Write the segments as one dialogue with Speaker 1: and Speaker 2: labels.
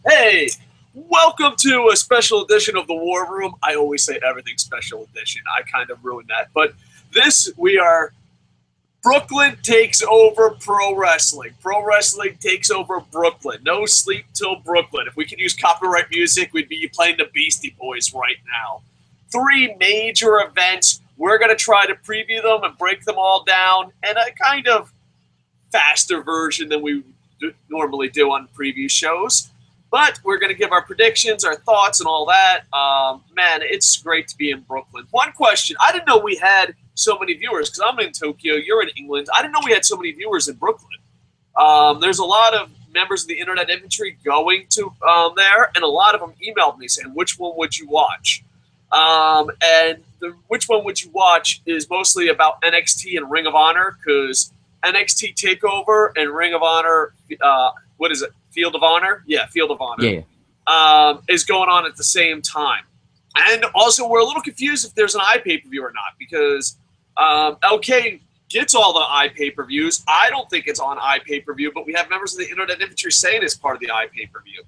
Speaker 1: Hey, welcome to a special edition of the War Room. I always say everything special edition. I kind of ruined that. But we are Brooklyn takes over pro wrestling. Pro wrestling takes over Brooklyn. No sleep till Brooklyn. If we could use copyright music, we'd be playing the Beastie Boys right now. 3 major events. We're going to try to preview them and break them all down in a kind of faster version than we normally do on preview shows. But we're going to give our predictions, our thoughts, and all that. Man, it's great to be in Brooklyn. One question. I didn't know we had so many viewers because I'm in Tokyo. You're in England. I didn't know we had so many viewers in Brooklyn. There's a lot of members of the Internet Infantry going to there, and a lot of them emailed me saying, which one would you watch? Which one would you watch is mostly about NXT and Ring of Honor, because NXT TakeOver and Ring of Honor, what is it? Field of Honor? Yeah, Field of Honor.
Speaker 2: Yeah.
Speaker 1: Is going on at the same time. And also, we're a little confused if there's an iPay-per-view or not, because LK gets all the iPay-per-views. I don't think it's on iPay-per-view, but we have members of the Internet Infantry saying it's part of the iPay-per-view.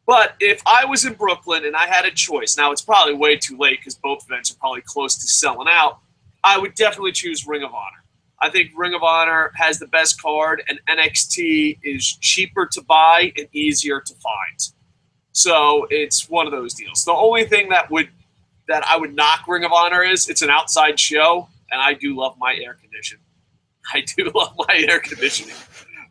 Speaker 1: But if I was in Brooklyn and I had a choice, now it's probably way too late because both events are probably close to selling out, I would definitely choose Ring of Honor. I think Ring of Honor has the best card, and NXT is cheaper to buy and easier to find. So it's one of those deals. The only thing that I would knock Ring of Honor is it's an outside show, and I do love my air conditioning.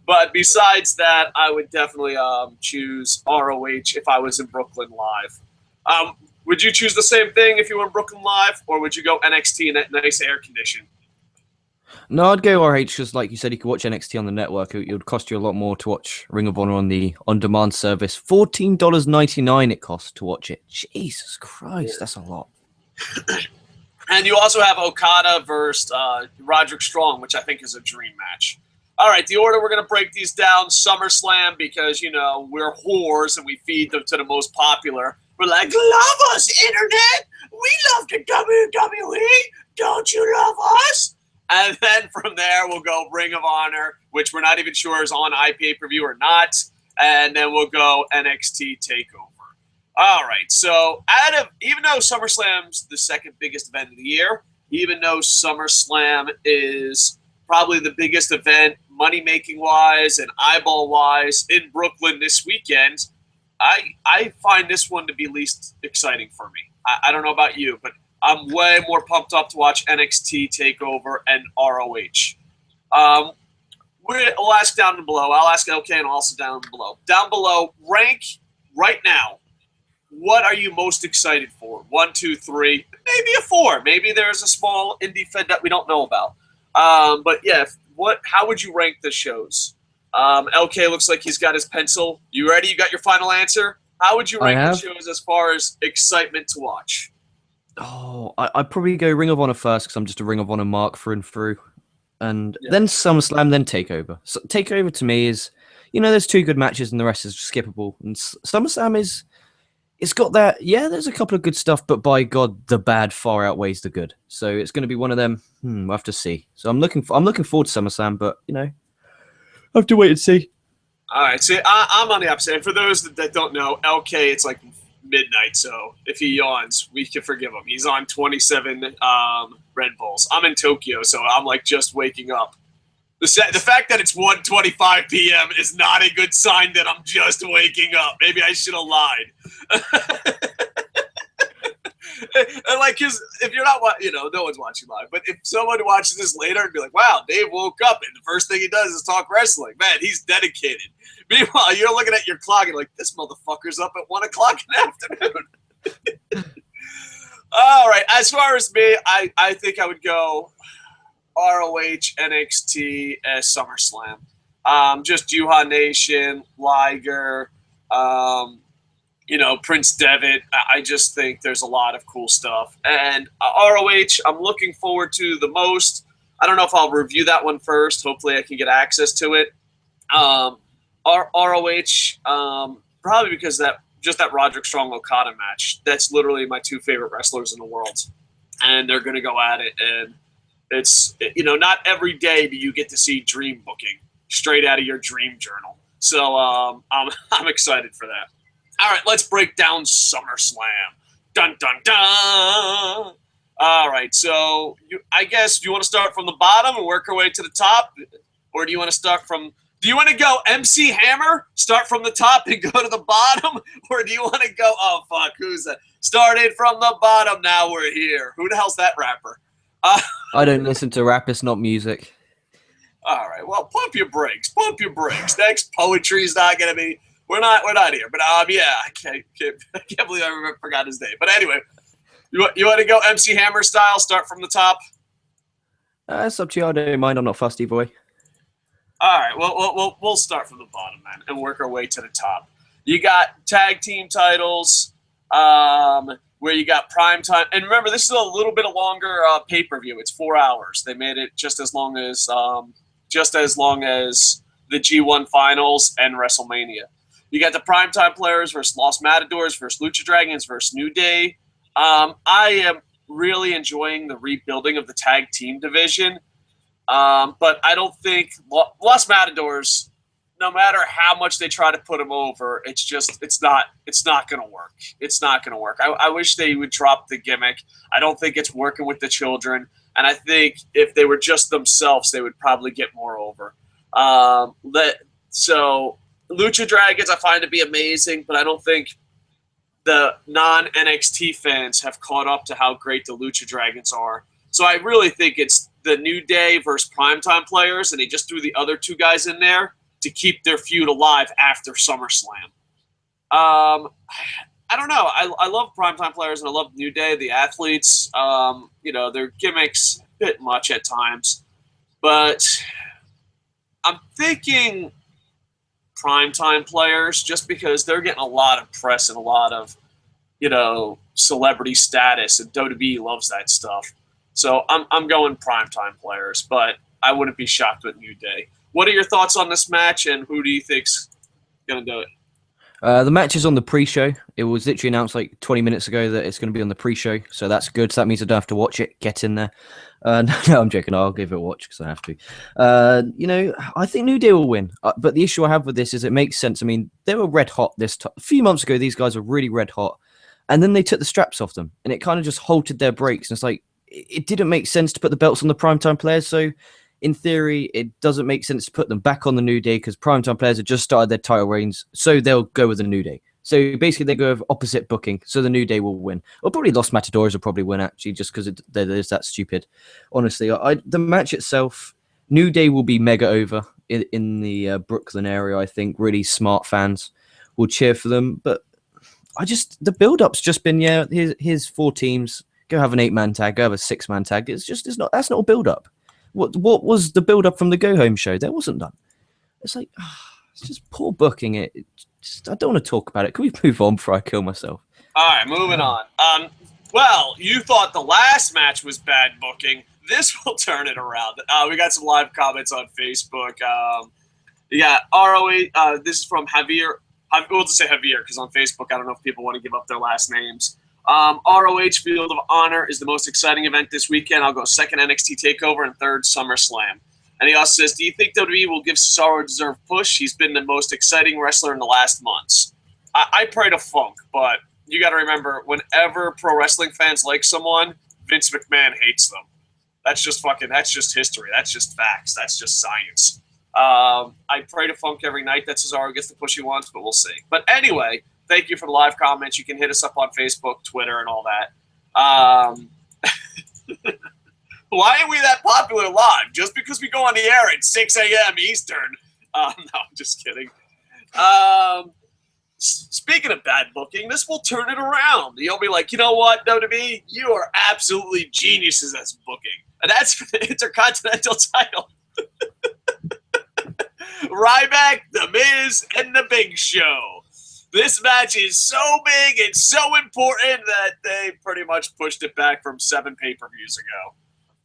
Speaker 1: But besides that, I would definitely choose ROH if I was in Brooklyn live. Would you choose the same thing if you were in Brooklyn live, or would you go NXT in that nice air condition?
Speaker 2: No, I'd go RH because, like you said, you could watch NXT on the network. It would cost you a lot more to watch Ring of Honor on the on-demand service. $14.99 it costs to watch it. Jesus Christ, that's a lot.
Speaker 1: And you also have Okada versus Roderick Strong, which I think is a dream match. All right, the order we're going to break these down. SummerSlam, because, we're whores and we feed them to the most popular. We're like, love us, Internet! We love the WWE! Don't you love us? And then from there, we'll go Ring of Honor, which we're not even sure is on iPay-per-view or not. And then we'll go NXT TakeOver. All right, so even though SummerSlam's the second biggest event of the year, even though SummerSlam is probably the biggest event money-making wise and eyeball wise in Brooklyn this weekend, I find this one to be least exciting for me. I don't know about you, but I'm way more pumped up to watch NXT TakeOver and ROH. We'll ask down below. I'll ask LK and also down below. Down below, rank right now. What are you most excited for? 1, 2, 3, maybe a 4. Maybe there's a small indie fed that we don't know about. But yeah, how would you rank the shows? LK looks like he's got his pencil. You ready? You got your final answer? How would you rank the shows as far as excitement to watch?
Speaker 2: Oh, I'd probably go Ring of Honor first because I'm just a Ring of Honor mark through and through. And then SummerSlam, then TakeOver. So TakeOver to me is, there's 2 good matches and the rest is skippable. And SummerSlam it's got that, there's a couple of good stuff, but by God, the bad far outweighs the good. So it's going to be one of them. We'll have to see. So I'm looking forward to SummerSlam, but, I have to wait and see.
Speaker 1: All right, so I'm on the opposite. And for those that don't know, LK, it's like midnight, so if he yawns, we can forgive him. He's on 27 Red Bulls. I'm in Tokyo, so I'm like just waking up. The fact that it's 1:25 p.m. is not a good sign that I'm just waking up. Maybe I should have lied. And like, cause if you're not, no one's watching live. But if someone watches this later and be like, "Wow, Dave woke up and the first thing he does is talk wrestling," man, he's dedicated. Meanwhile, you're looking at your clock and like, this motherfucker's up at 1 o'clock in the afternoon. All right, as far as me, I think I would go ROH, NXT, SummerSlam. Just Yuha Nation, Liger, Prince Devitt. I just think there's a lot of cool stuff. And ROH, I'm looking forward to the most. I don't know if I'll review that one first. Hopefully I can get access to it. ROH, probably because that Roderick Strong Okada match. That's literally my 2 favorite wrestlers in the world. And they're going to go at it. And it's, not every day do you get to see dream booking straight out of your dream journal. So I'm excited for that. All right, let's break down SummerSlam. Dun dun dun. All right, so I guess you want to start from the bottom and work our way to the top, or do you want to start from? Do you want to go MC Hammer, start from the top and go to the bottom, or do you want to go? Oh fuck, who's that? Started from the bottom, now we're here. Who the hell's that rapper?
Speaker 2: I don't listen to rap. It's not music.
Speaker 1: All right, well, pump your brakes. Pump your brakes. Next poetry's not gonna be. We're not here. But yeah, I can't believe I forgot his name. But anyway, you want to go MC Hammer style? Start from the top.
Speaker 2: It's up to you. I don't mind. I'm not fussed either way.
Speaker 1: All right, well, we'll start from the bottom, man, and work our way to the top. You got tag team titles, where you got prime time. And remember, this is a little bit longer pay-per-view. It's 4 hours. They made it just as long as the G1 Finals and WrestleMania. You got the primetime players versus Los Matadors versus Lucha Dragons versus New Day. I am really enjoying the rebuilding of the tag team division. But I don't think Los Matadors, no matter how much they try to put them over, it's not going to work. It's not going to work. I wish they would drop the gimmick. I don't think it's working with the children. And I think if they were just themselves, they would probably get more over. So Lucha Dragons I find to be amazing, but I don't think the non-NXT fans have caught up to how great the Lucha Dragons are. So I really think it's the New Day versus primetime players, and they just threw the other two guys in there to keep their feud alive after SummerSlam. I don't know. I love primetime players, and I love New Day, the athletes. Their gimmicks a bit much at times. But I'm thinking primetime players just because they're getting a lot of press and a lot of, celebrity status, and WWE loves that stuff. So I'm going primetime players, but I wouldn't be shocked with New Day. What are your thoughts on this match, and who do you think's going to do it?
Speaker 2: The match is on the pre-show. It was literally announced like 20 minutes ago that it's going to be on the pre-show, so that's good. So that means I don't have to watch it. Get in there. No, I'm joking. I'll give it a watch because I have to. I think New Day will win. But the issue I have with this is it makes sense. I mean, they were red hot a few months ago. These guys were really red hot, and then they took the straps off them, and it kind of just halted their breaks. And it's like it didn't make sense to put the belts on the primetime players. So in theory, it doesn't make sense to put them back on the New Day because primetime players have just started their title reigns, so they'll go with the New Day. So basically, they go with opposite booking, so the New Day will win. Or probably Los Matadors will probably win, actually, just because there's that stupid. Honestly, the match itself, New Day will be mega over in the Brooklyn area, I think. Really smart fans will cheer for them. But the build-up's just been, here's 4 teams, go have an 8-man tag, go have a 6-man tag. That's not a build-up. What was the build-up from the go-home show? There wasn't none. It's like, it's just poor booking. I don't want to talk about it. Can we move on before I kill myself? All
Speaker 1: right, moving on. Well, you thought the last match was bad booking. This will turn it around. We got some live comments on Facebook. ROH. This is from Javier. We'll just say Javier because on Facebook, I don't know if people want to give up their last names. ROH Field of Honor is the most exciting event this weekend. I'll go second NXT TakeOver and third SummerSlam. And he also says, do you think WWE will give Cesaro a deserved push? He's been the most exciting wrestler in the last months. I pray to Funk, but you got to remember, whenever pro wrestling fans like someone, Vince McMahon hates them. That's just history. That's just facts. That's just science. I pray to Funk every night that Cesaro gets the push he wants, but we'll see. But anyway, thank you for the live comments. You can hit us up on Facebook, Twitter, and all that. Why are we that popular live? Just because we go on the air at 6 a.m. Eastern. No, I'm just kidding. Speaking of bad booking, this will turn it around. You'll be like, you know what, WWE? You are absolutely geniuses at booking. And that's for the Intercontinental title. Ryback, The Miz, and The Big Show. This match is so big and so important that they pretty much pushed it back from 7 pay-per-views ago.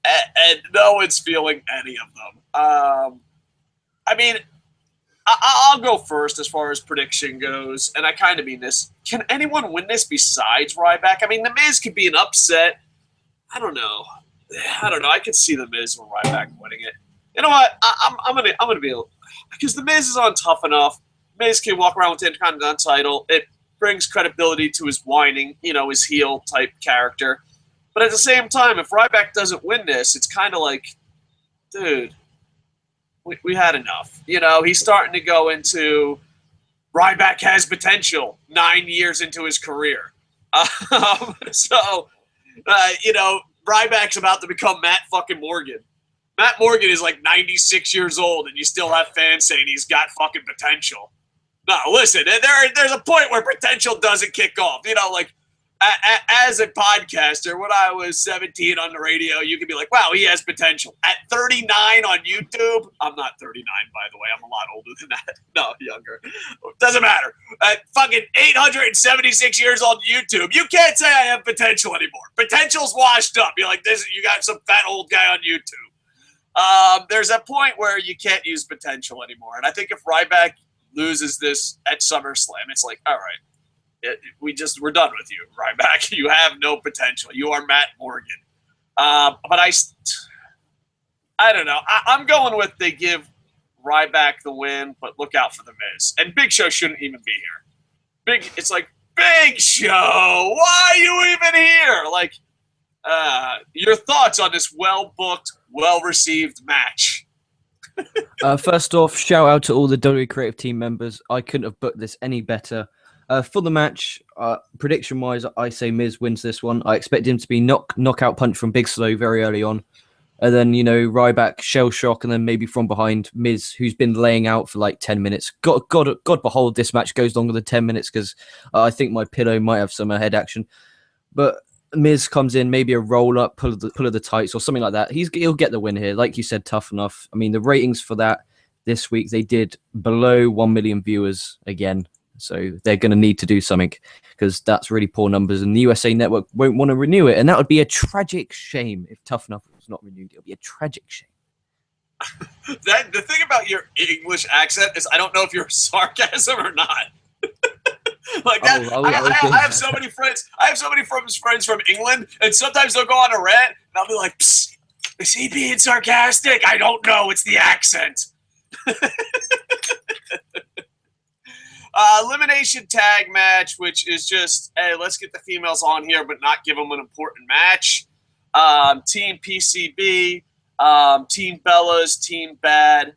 Speaker 1: And no one's feeling any of them. I'll go first as far as prediction goes, and I kind of mean this. Can anyone win this besides Ryback? I mean, The Miz could be an upset. I don't know. I could see The Miz or Ryback winning it. You know what? I'm gonna be, because The Miz is on Tough Enough. Miz can walk around with the Intercontinental title. It brings credibility to his whining, his heel type character. But at the same time, if Ryback doesn't win this, it's kind of like, dude, we had enough. He's starting to go into Ryback has potential 9 years into his career. Ryback's about to become Matt fucking Morgan. Matt Morgan is like 96 years old, and you still have fans saying he's got fucking potential. No, listen, there's a point where potential doesn't kick off. As a podcaster, when I was 17 on the radio, you could be like, wow, he has potential. At 39 on YouTube, I'm not 39, by the way. I'm a lot older than that. No, younger. Doesn't matter. At fucking 876 years old YouTube, you can't say I have potential anymore. Potential's washed up. You're like, you got some fat old guy on YouTube. There's a point where you can't use potential anymore. And I think if Ryback loses this at SummerSlam, it's like, all right. We're done with you, Ryback. You have no potential. You are Matt Morgan. But I don't know. I'm going with they give Ryback the win, but look out for the Miz. And Big Show shouldn't even be here. It's like, Big Show, why are you even here? Like, your thoughts on this well-booked, well-received match?
Speaker 2: First off, shout out to all the WWE creative team members. I couldn't have booked this any better. For the match, prediction-wise, I say Miz wins this one. I expect him to be knockout punch from Big Slow very early on. And then, Ryback, shell shock, and then maybe from behind, Miz, who's been laying out for like 10 minutes. God behold, this match goes longer than 10 minutes because I think my pillow might have some head action. But Miz comes in, maybe a roll-up, pull of the tights or something like that. He'll get the win here. Like you said, tough enough. I mean, the ratings for that this week, they did below 1 million viewers again. So they're going to need to do something because that's really poor numbers, and the USA Network won't want to renew it. And that would be a tragic shame if Tough Enough was not renewed. It would be a tragic shame.
Speaker 1: The thing about your English accent is I don't know if you're sarcasm or not. Like that, I have so many friends. I have so many friends from England, and sometimes they'll go on a rant, and I'll be like, "Psst, is he being sarcastic? I don't know. It's the accent." Elimination tag match, which is just, hey, let's get the females on here, but not give them an important match. Team PCB, Team Bellas, Team Bad.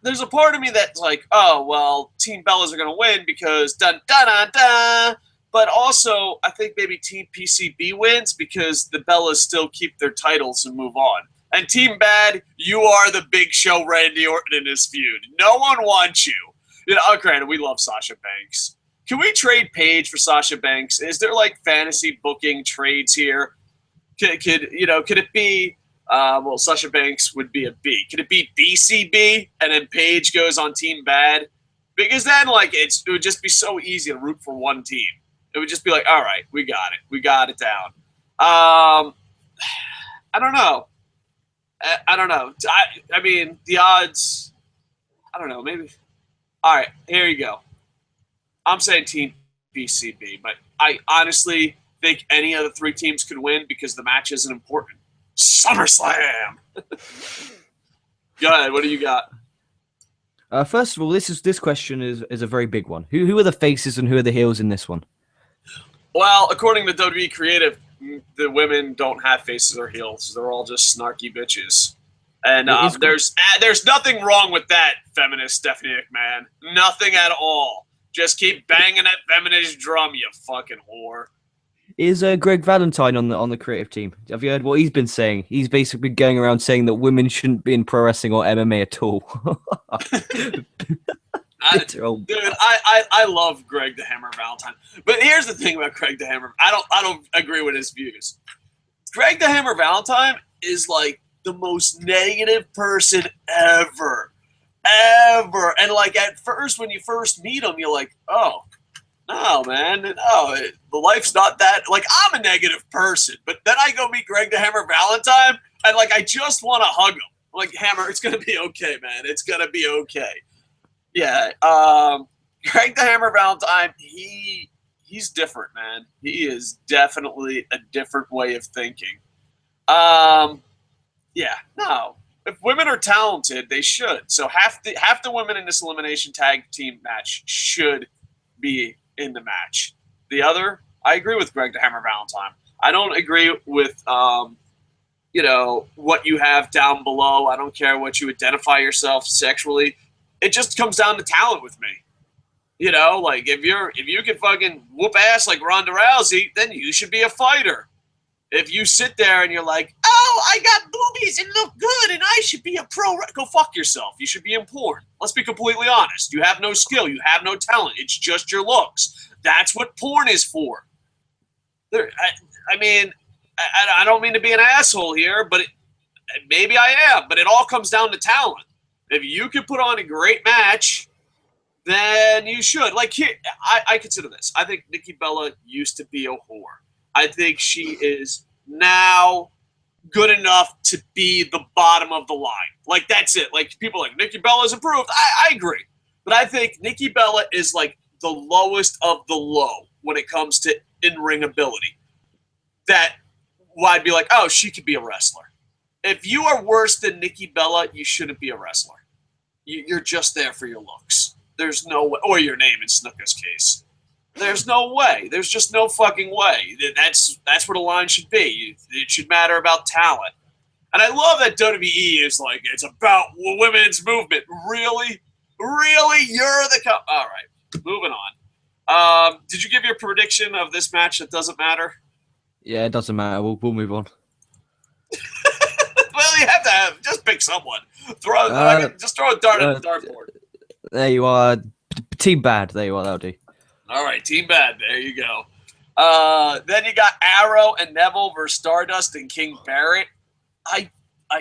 Speaker 1: There's a part of me that's like, oh, well, Team Bellas are going to win because dun dun dun dun. But also, I think maybe Team PCB wins because the Bellas still keep their titles and move on. And Team Bad, you are the Big Show Randy Orton in this feud. No one wants you. Granted, we love Sasha Banks. Can we trade Paige for Sasha Banks? Is there like fantasy booking trades here? Could it be? Sasha Banks would be a B. Could it be BCB and then Paige goes on Team Bad? Because then, it would just be so easy to root for one team. It would just be like, all right, we got it. We got it down. I don't know. I don't know. I mean, the odds, I don't know, maybe. All right, here you go. I'm saying Team BCB, but I honestly think any of the three teams could win because the match isn't important. SummerSlam! Go ahead, what do you got?
Speaker 2: First of all, this question is a very big one. Who are the faces and who are the heels in this one?
Speaker 1: Well, according to WWE Creative, the women don't have faces or heels. They're all just snarky bitches. And there's nothing wrong with that, feminist Stephanie McMahon. Nothing at all. Just keep banging that feminist drum, you fucking whore.
Speaker 2: Is Greg Valentine on the creative team? Have you heard what he's been saying? He's basically going around saying that women shouldn't be in pro wrestling or MMA at all.
Speaker 1: Dude, I love Greg the Hammer Valentine. But here's the thing about Greg the Hammer. I don't agree with his views. Greg the Hammer Valentine is like the most negative person ever. And at first, when you first meet him, you're like, oh, no, man. No, the life's not that. I'm a negative person. But then I go meet Greg the Hammer Valentine, and I just want to hug him. Hammer, it's going to be okay, man. It's going to be okay. Yeah. Greg the Hammer Valentine, he's different, man. He is definitely a different way of thinking. Yeah, no. If women are talented, they should. So half the women in this elimination tag team match should be in the match. The other, I agree with Greg the Hammer Valentine. I don't agree with what you have down below. I don't care what you identify yourself sexually. It just comes down to talent with me. Like if you can fucking whoop ass like Ronda Rousey, then you should be a fighter. If you sit there and you're like, oh, I got boobies and look good and I should be a pro, go fuck yourself. You should be in porn. Let's be completely honest. You have no skill. You have no talent. It's just your looks. That's what porn is for. I mean, I don't mean to be an asshole here, but maybe I am. But it all comes down to talent. If you can put on a great match, then you should. Like here, I consider this. I think Nikki Bella used to be a whore. I think she is now good enough to be the bottom of the line. Like, that's it. Like, people are like, Nikki Bella's improved. I agree. But I think Nikki Bella is, like, the lowest of the low when it comes to in-ring ability. That I'd be like, oh, she could be a wrestler. If you are worse than Nikki Bella, you shouldn't be a wrestler. You're just there for your looks. There's no way. Or your name in Snuka's case. There's no way. There's just no fucking way. That's where the line should be. It should matter about talent. And I love that WWE is like, it's about women's movement. Really? Really? You're the... All right. Moving on. Did you give your prediction of this match that doesn't matter?
Speaker 2: Yeah, it doesn't matter. We'll move on.
Speaker 1: Well, you have to just pick someone. Just throw a dart at the dartboard.
Speaker 2: There you are. Team Bad. There you are. That'll do.
Speaker 1: All right, Team Bad. There you go. Then you got Arrow and Neville versus Stardust and King Barrett. I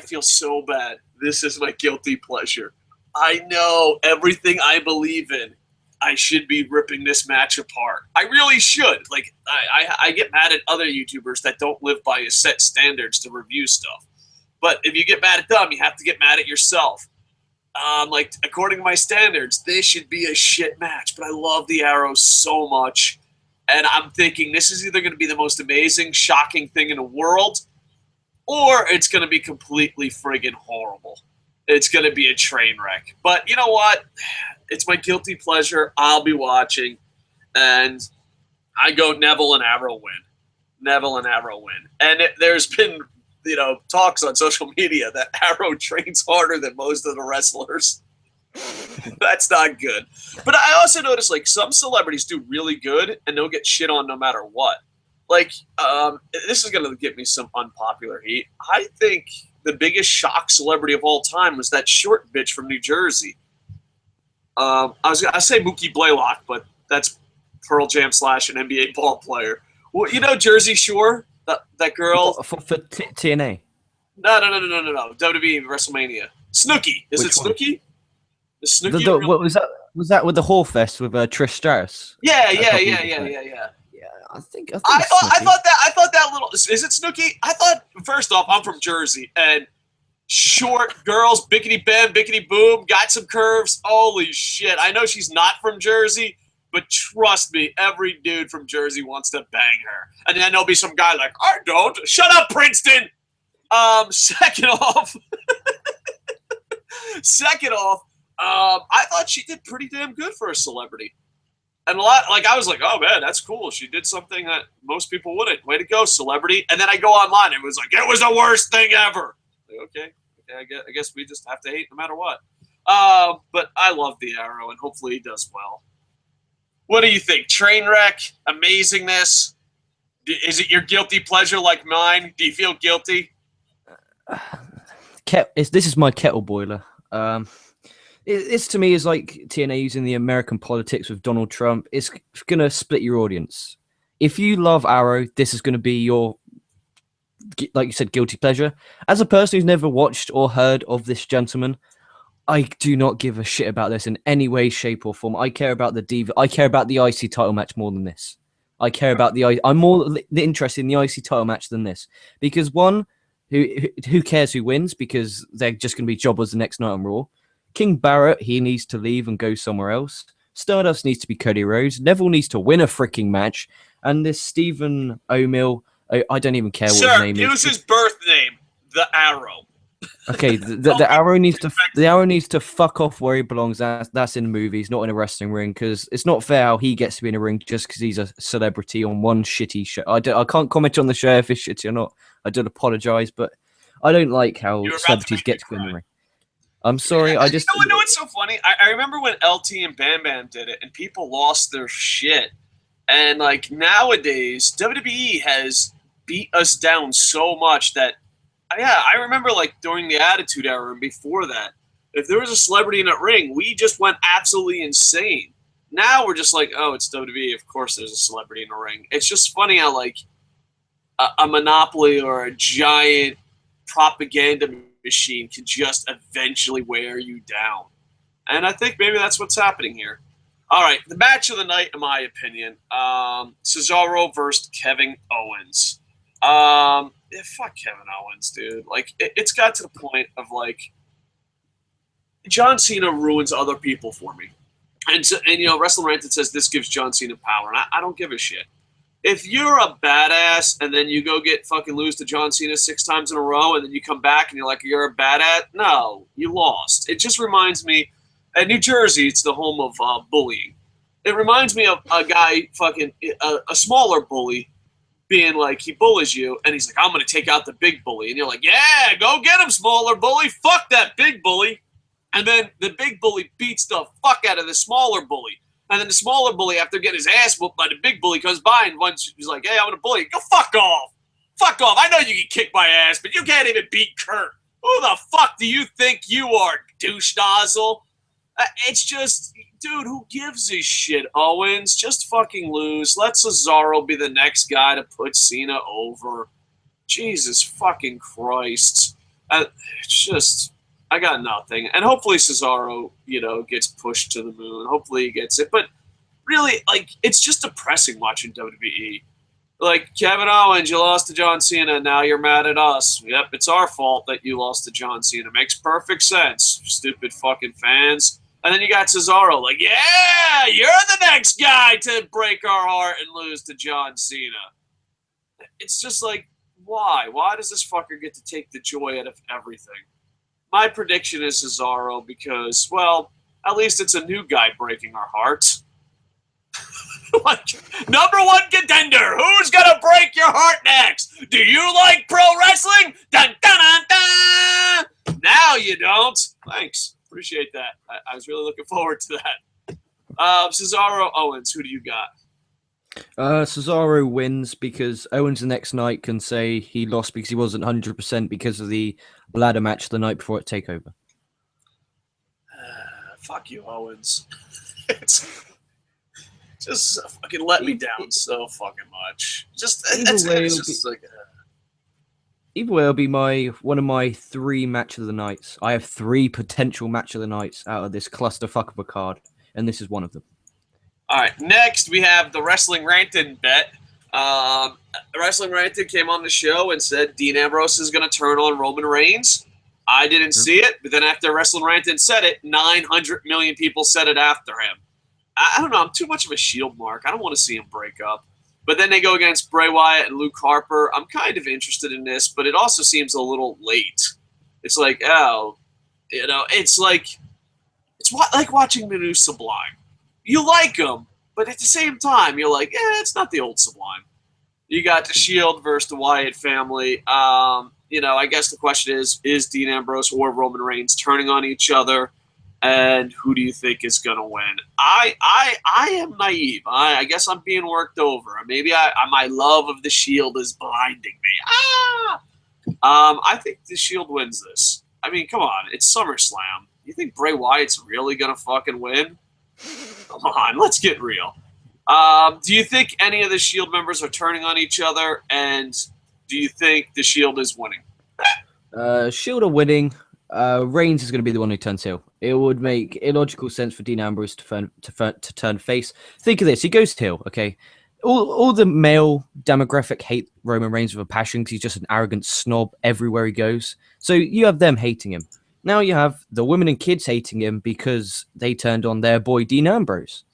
Speaker 1: feel so bad. This is my guilty pleasure. I know everything I believe in. I should be ripping this match apart. I really should. Like, I get mad at other YouTubers that don't live by a set standards to review stuff. But if you get mad at them, you have to get mad at yourself. Like, according to my standards, this should be a shit match, but I love the Arrows so much. And I'm thinking this is either going to be the most amazing, shocking thing in the world, or it's going to be completely friggin' horrible. It's going to be a train wreck. But you know what? It's my guilty pleasure. I'll be watching. And I go Neville and Arrow win. Neville and Arrow win. And there's been... talks on social media that Arrow trains harder than most of the wrestlers. That's not good. But I also noticed, like, some celebrities do really good and they'll get shit on no matter what. Like, this is going to get me some unpopular heat. I think the biggest shock celebrity of all time was that short bitch from New Jersey. I say Mookie Blaylock, but that's Pearl Jam / an NBA ball player. Well, Jersey Shore? That girl
Speaker 2: for TNA.
Speaker 1: No. WWE WrestleMania. Snooki. Is it Snooki? Is Snooki?
Speaker 2: What was that? Was that with the Hall Fest with Trish Stratus?
Speaker 1: Yeah.
Speaker 2: Yeah, I think
Speaker 1: I thought that little. Is it Snooki? I thought, first off, I'm from Jersey and short girls, bickety bam, bickety boom, got some curves. Holy shit! I know she's not from Jersey. But trust me, every dude from Jersey wants to bang her. And then there'll be some guy like, I don't. Shut up, Princeton! Second off, I thought she did pretty damn good for a celebrity. And I was like, oh man, that's cool. She did something that most people wouldn't. Way to go, celebrity. And then I go online and it was like, it was the worst thing ever. Like, okay, I guess we just have to hate no matter what. But I love the Arrow and hopefully he does well. What do you think? Train wreck? Amazingness? Is it your guilty pleasure like mine? Do you feel guilty?
Speaker 2: This is my kettle boiler. This to me is like TNA using the American politics with Donald Trump. It's going to split your audience. If you love Arrow, this is going to be your, like you said, guilty pleasure. As a person who's never watched or heard of this gentleman, I do not give a shit about this in any way, shape, or form. I care about the Diva. I care about the IC title match more than this. I care about I'm more interested in the IC title match than this. Because one, who cares who wins? Because they're just going to be jobbers the next night on Raw. King Barrett, he needs to leave and go somewhere else. Stardust needs to be Cody Rhodes. Neville needs to win a freaking match. And this Stephen O'Mill, I don't even care what his name is.
Speaker 1: Use his birth name, the Arrow.
Speaker 2: Okay, the arrow needs to fuck off where he belongs. That's in movies, not in a wrestling ring, because it's not fair how he gets to be in a ring just because he's a celebrity on one shitty show. I can't comment on the show if it's shitty or not. I do apologize, but I don't like how celebrities get to be in the ring. I'm sorry, I just...
Speaker 1: You know what's so funny? I remember when LT and Bam Bam did it, and people lost their shit. And, like, nowadays, WWE has beat us down so much that, yeah, I remember, like, during the Attitude Era and before that, if there was a celebrity in that ring, we just went absolutely insane. Now we're just like, oh, it's WWE. Of course there's a celebrity in the ring. It's just funny how, like, a monopoly or a giant propaganda machine can just eventually wear you down. And I think maybe that's what's happening here. All right, the match of the night, in my opinion, Cesaro versus Kevin Owens. Fuck Kevin Owens, dude. Like, it's got to the point of, like, John Cena ruins other people for me. And you know, Wrestling Ranted says this gives John Cena power, and I don't give a shit. If you're a badass and then you go lose to John Cena 6 times in a row and then you come back and you're like, you're a badass? No, you lost. It just reminds me, at New Jersey, it's the home of bullying. It reminds me of a guy a smaller bully being like, he bullies you and he's like, I'm going to take out the big bully. And you're like, yeah, go get him, smaller bully. Fuck that big bully. And then the big bully beats the fuck out of the smaller bully. And then the smaller bully, after getting his ass whooped by the big bully, comes by and he's like, hey, I'm going to bully you. Go fuck off. Fuck off. I know you can kick my ass, but you can't even beat Kurt. Who the fuck do you think you are, douche nozzle? It's just, dude, who gives a shit, Owens? Just fucking lose. Let Cesaro be the next guy to put Cena over. Jesus fucking Christ. It's just... I got nothing. And hopefully Cesaro, you know, gets pushed to the moon. Hopefully he gets it. But really, like, it's just depressing watching WWE. Like, Kevin Owens, you lost to John Cena, now you're mad at us. Yep, it's our fault that you lost to John Cena. Makes perfect sense, stupid fucking fans. And then you got Cesaro, like, yeah, you're the next guy to break our heart and lose to John Cena. It's just like, why? Why does this fucker get to take the joy out of everything? My prediction is Cesaro because, well, at least it's a new guy breaking our hearts. Number 1 contender. Who's going to break your heart next? Do you like pro wrestling? Dun, dun, dun, dun. Now you don't. Thanks. Appreciate that. I was really looking forward to that. Cesaro, Owens, who do you got?
Speaker 2: Cesaro wins because Owens the next night can say he lost because he wasn't 100% because of the ladder match the night before at TakeOver.
Speaker 1: Fuck you, Owens. It's just fucking let me down so fucking much. Either
Speaker 2: way, it'll be one of my 3 match of the nights. I have 3 potential match of the nights out of this clusterfuck of a card, and this is one of them.
Speaker 1: All right, next we have the Wrestling Ranted bet. Wrestling Ranted came on the show and said Dean Ambrose is going to turn on Roman Reigns. I didn't see it, but then after Wrestling Ranted said it, 900 million people said it after him. I don't know. I'm too much of a shield mark. I don't want to see him break up. But then they go against Bray Wyatt and Luke Harper. I'm kind of interested in this, but it also seems a little late. It's like, oh, you know, it's like watching Manu Sublime. You like him, but at the same time, you're like, it's not the old Sublime. You got the Shield versus the Wyatt family. You know, I guess the question is Dean Ambrose or Roman Reigns turning on each other? And who do you think is going to win? I am naive. I guess I'm being worked over. Maybe my love of the Shield is blinding me. I think the Shield wins this. I mean, come on. It's SummerSlam. You think Bray Wyatt's really going to fucking win? Come on, let's get real. Do you think any of the Shield members are turning on each other? And do you think the Shield is winning?
Speaker 2: Shield are winning. Reigns is going to be the one who turns heel. It would make illogical sense for Dean Ambrose to turn face. Think of this. He goes heel, okay? All the male demographic hate Roman Reigns with a passion because he's just an arrogant snob everywhere he goes. So you have them hating him. Now you have the women and kids hating him because they turned on their boy Dean Ambrose.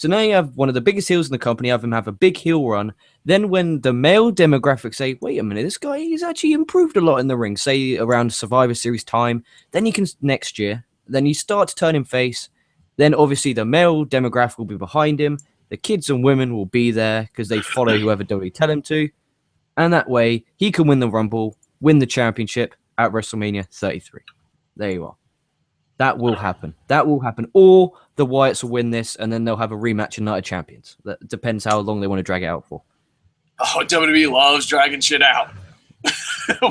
Speaker 2: So now you have one of the biggest heels in the company, have him have a big heel run. Then when the male demographic say, wait a minute, this guy, he's actually improved a lot in the ring, say around Survivor Series time, then you can, next year, then you start to turn him face. Then obviously the male demographic will be behind him. The kids and women will be there because they follow whoever WWE tell him to. And that way he can win the Rumble, win the championship at WrestleMania 33. There you are. That will happen. That will happen. Or the Wyatts will win this, and then they'll have a rematch in Night of Champions. That depends how long they want to drag it out for.
Speaker 1: Oh, WWE loves dragging shit out.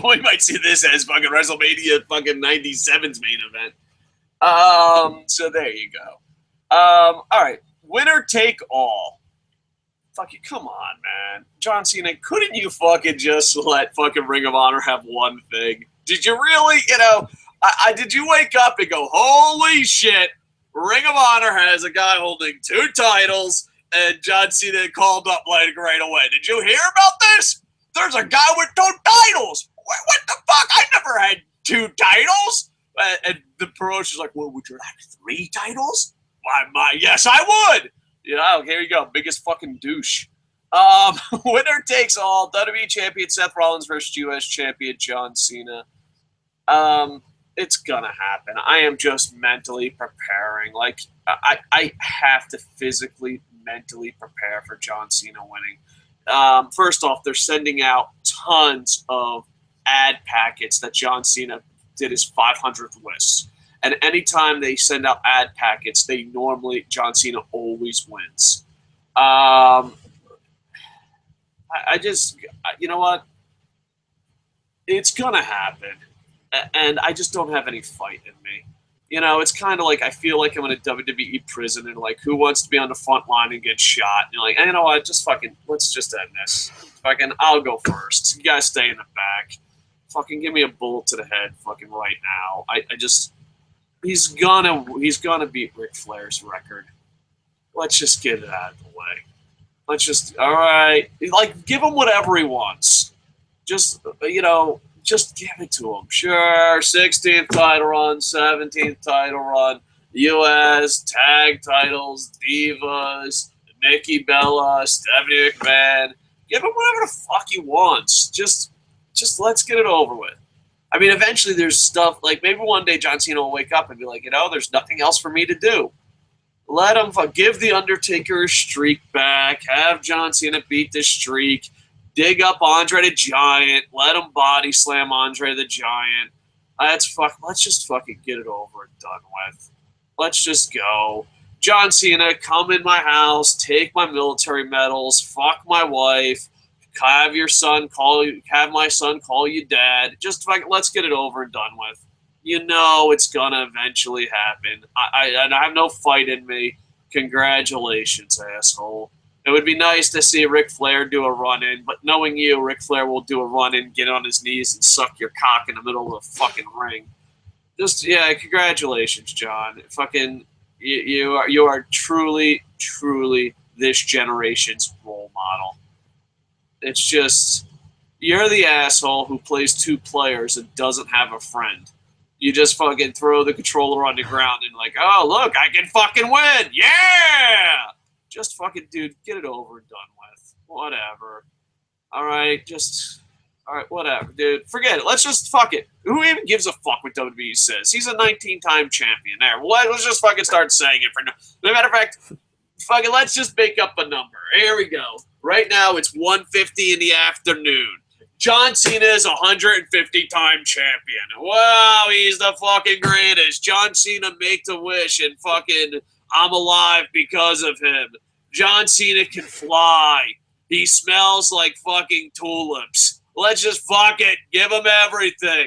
Speaker 1: We might see this as fucking WrestleMania fucking 97's main event. So there you go. All right. Winner take all. Fuck you. Come on, man. John Cena, couldn't you fucking just let fucking Ring of Honor have one thing? Did you really, did you wake up and go, holy shit, Ring of Honor has a guy holding 2 titles, and John Cena called up like right away. Did you hear about this? There's a guy with 2 titles. What the fuck? I never had 2 titles. And the promotion's like, well, would you like 3 titles? Yes, I would. Here you go. Biggest fucking douche. Winner takes all. WWE Champion Seth Rollins versus U.S. Champion John Cena. It's gonna happen. I am just mentally preparing. Like, I have to physically, mentally prepare for John Cena winning. First off, they're sending out tons of ad packets that John Cena did his 500th list. And anytime they send out ad packets, John Cena always wins. I just, you know what? It's gonna happen. And I just don't have any fight in me. It's kind of like I feel like I'm in a WWE prison and like, who wants to be on the front line and get shot? And you're like, you know what? Just fucking, let's just end this. Fucking, I'll go first. You guys stay in the back. Fucking give me a bullet to the head fucking right now. He's gonna beat Ric Flair's record. Let's just get it out of the way. Let's just, all right. Like, give him whatever he wants. Just give it to him. Sure, 16th title run, 17th title run, U.S., tag titles, Divas, Nikki Bella, Stephanie McMahon. Give him whatever the fuck he wants. Just let's get it over with. I mean, eventually there's stuff, like maybe one day John Cena will wake up and be like, there's nothing else for me to do. Let him give the Undertaker a streak back, have John Cena beat the streak, dig up Andre the Giant, let him body slam Andre the Giant. Let's just fucking get it over and done with. Let's just go. John Cena, come in my house, take my military medals, fuck my wife, have my son call you dad. Just fucking, let's get it over and done with. It's gonna eventually happen. I have no fight in me. Congratulations, asshole. It would be nice to see Ric Flair do a run-in, but knowing you, Ric Flair will do a run-in, get on his knees, and suck your cock in the middle of the fucking ring. Congratulations, John. Fucking, you are truly, truly this generation's role model. It's just, you're the asshole who plays 2 players and doesn't have a friend. You just fucking throw the controller on the ground and like, oh, look, I can fucking win. Yeah! Just fucking, dude, get it over and done with. Whatever. All right, whatever, dude. Forget it. Let's just fuck it. Who even gives a fuck what WWE says? He's a 19-time champion. There. Let's just fucking start saying it for no. Matter of fact, fucking, let's just make up a number. Here we go. Right now, it's 1:50 in the afternoon. John Cena is a 150-time champion. Wow, he's the fucking greatest. John Cena make the wish and fucking I'm alive because of him. John Cena can fly. He smells like fucking tulips. Let's just fuck it. Give him everything.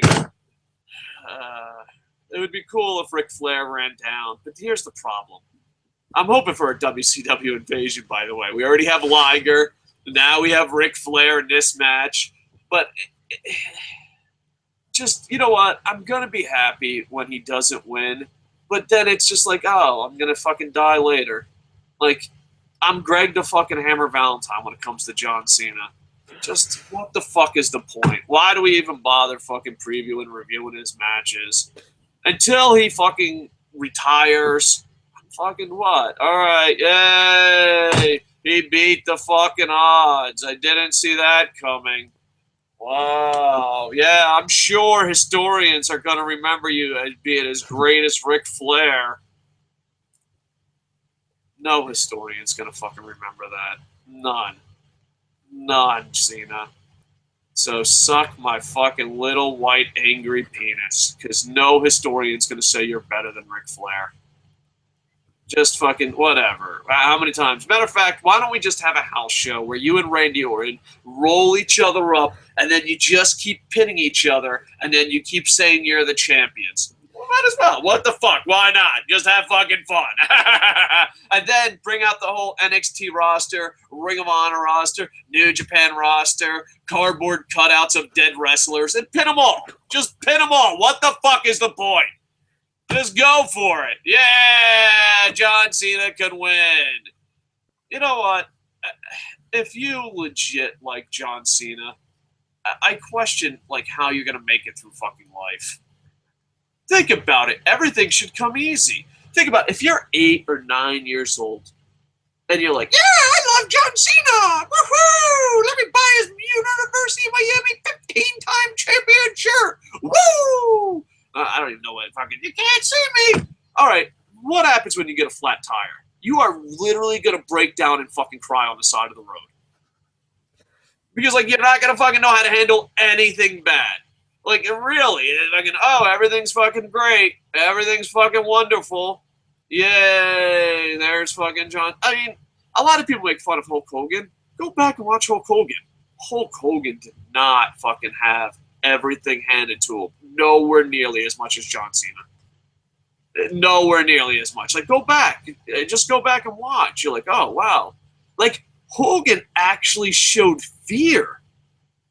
Speaker 1: It would be cool if Ric Flair ran down, but here's the problem. I'm hoping for a WCW invasion, by the way. We already have Liger. Now we have Ric Flair in this match. But just, you know what? I'm going to be happy when he doesn't win. But then it's just like, oh, I'm going to fucking die later. Like, I'm Greg the fucking Hammer Valentine when it comes to John Cena. Just, what the fuck is the point? Why do we even bother fucking previewing and reviewing his matches? Until he fucking retires. Fucking what? All right, yay! he beat the fucking odds. I didn't see that coming. Wow. Yeah, I'm sure historians are going to remember you as being as great as Ric Flair. No historian's going to fucking remember that. None, Cena. So suck my fucking little white angry penis, because no historian's going to say you're better than Ric Flair. Just fucking whatever. How many times? Matter of fact, why don't we just have a house show where you and Randy Orton roll each other up, and then you just keep pinning each other, and then you keep saying you're the champions. Well, might as well. What the fuck? Why not? Just have fucking fun. And then bring out the whole NXT roster, Ring of Honor roster, New Japan roster, cardboard cutouts of dead wrestlers, and pin them all. Just pin them all. What the fuck is the point? Just go for it. Yeah, John Cena can win. You know what? If you legit like John Cena, I question like how you're going to make it through fucking life. Think about it. Everything should come easy. Think about it. If you're 8 or 9 years old and you're like, yeah, I love John Cena. Woohoo! Let me buy his University of Miami 15-time champion shirt. Woo! I don't even know what fucking. You can't see me. All right. What happens when you get a flat tire? You are literally gonna break down and fucking cry on the side of the road because like you're not gonna fucking know how to handle anything bad. Like really, fucking. Oh, everything's fucking great. Everything's fucking wonderful. Yay! There's fucking John. I mean, a lot of people make fun of Hulk Hogan. Go back and watch Hulk Hogan. Hulk Hogan did not fucking have everything handed to him. Nowhere nearly as much as John Cena. Nowhere nearly as much. Like, go back. Just go back and watch. You're like, oh, wow. Like, Hogan actually showed fear.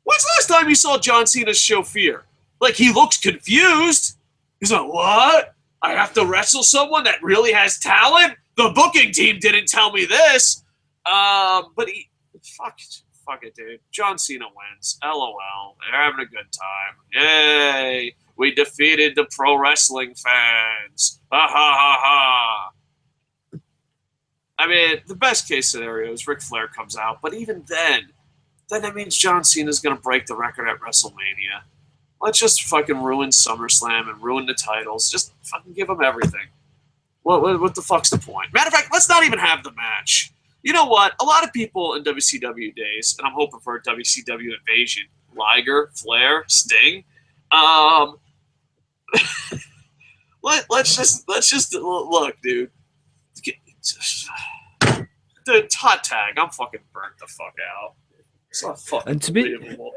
Speaker 1: When's the last time you saw John Cena show fear? Like, he looks confused. He's like, what? I have to wrestle someone that really has talent? The booking team didn't tell me this. But he... Fuck it, dude. John Cena wins. LOL. They're having a good time. Yay! We defeated the pro wrestling fans. Ha ha ha ha. I mean, the best case scenario is Ric Flair comes out, but even then that means John Cena's going to break the record at WrestleMania. Let's just fucking ruin SummerSlam and ruin the titles. Just fucking give them everything. What the fuck's the point? Matter of fact, let's not even have the match. You know what? A lot of people in WCW days, and I'm hoping for a WCW invasion, Liger, Flair, Sting. Let's just look, dude. The hot tag. I'm fucking burnt the fuck out. It's not fucking believable.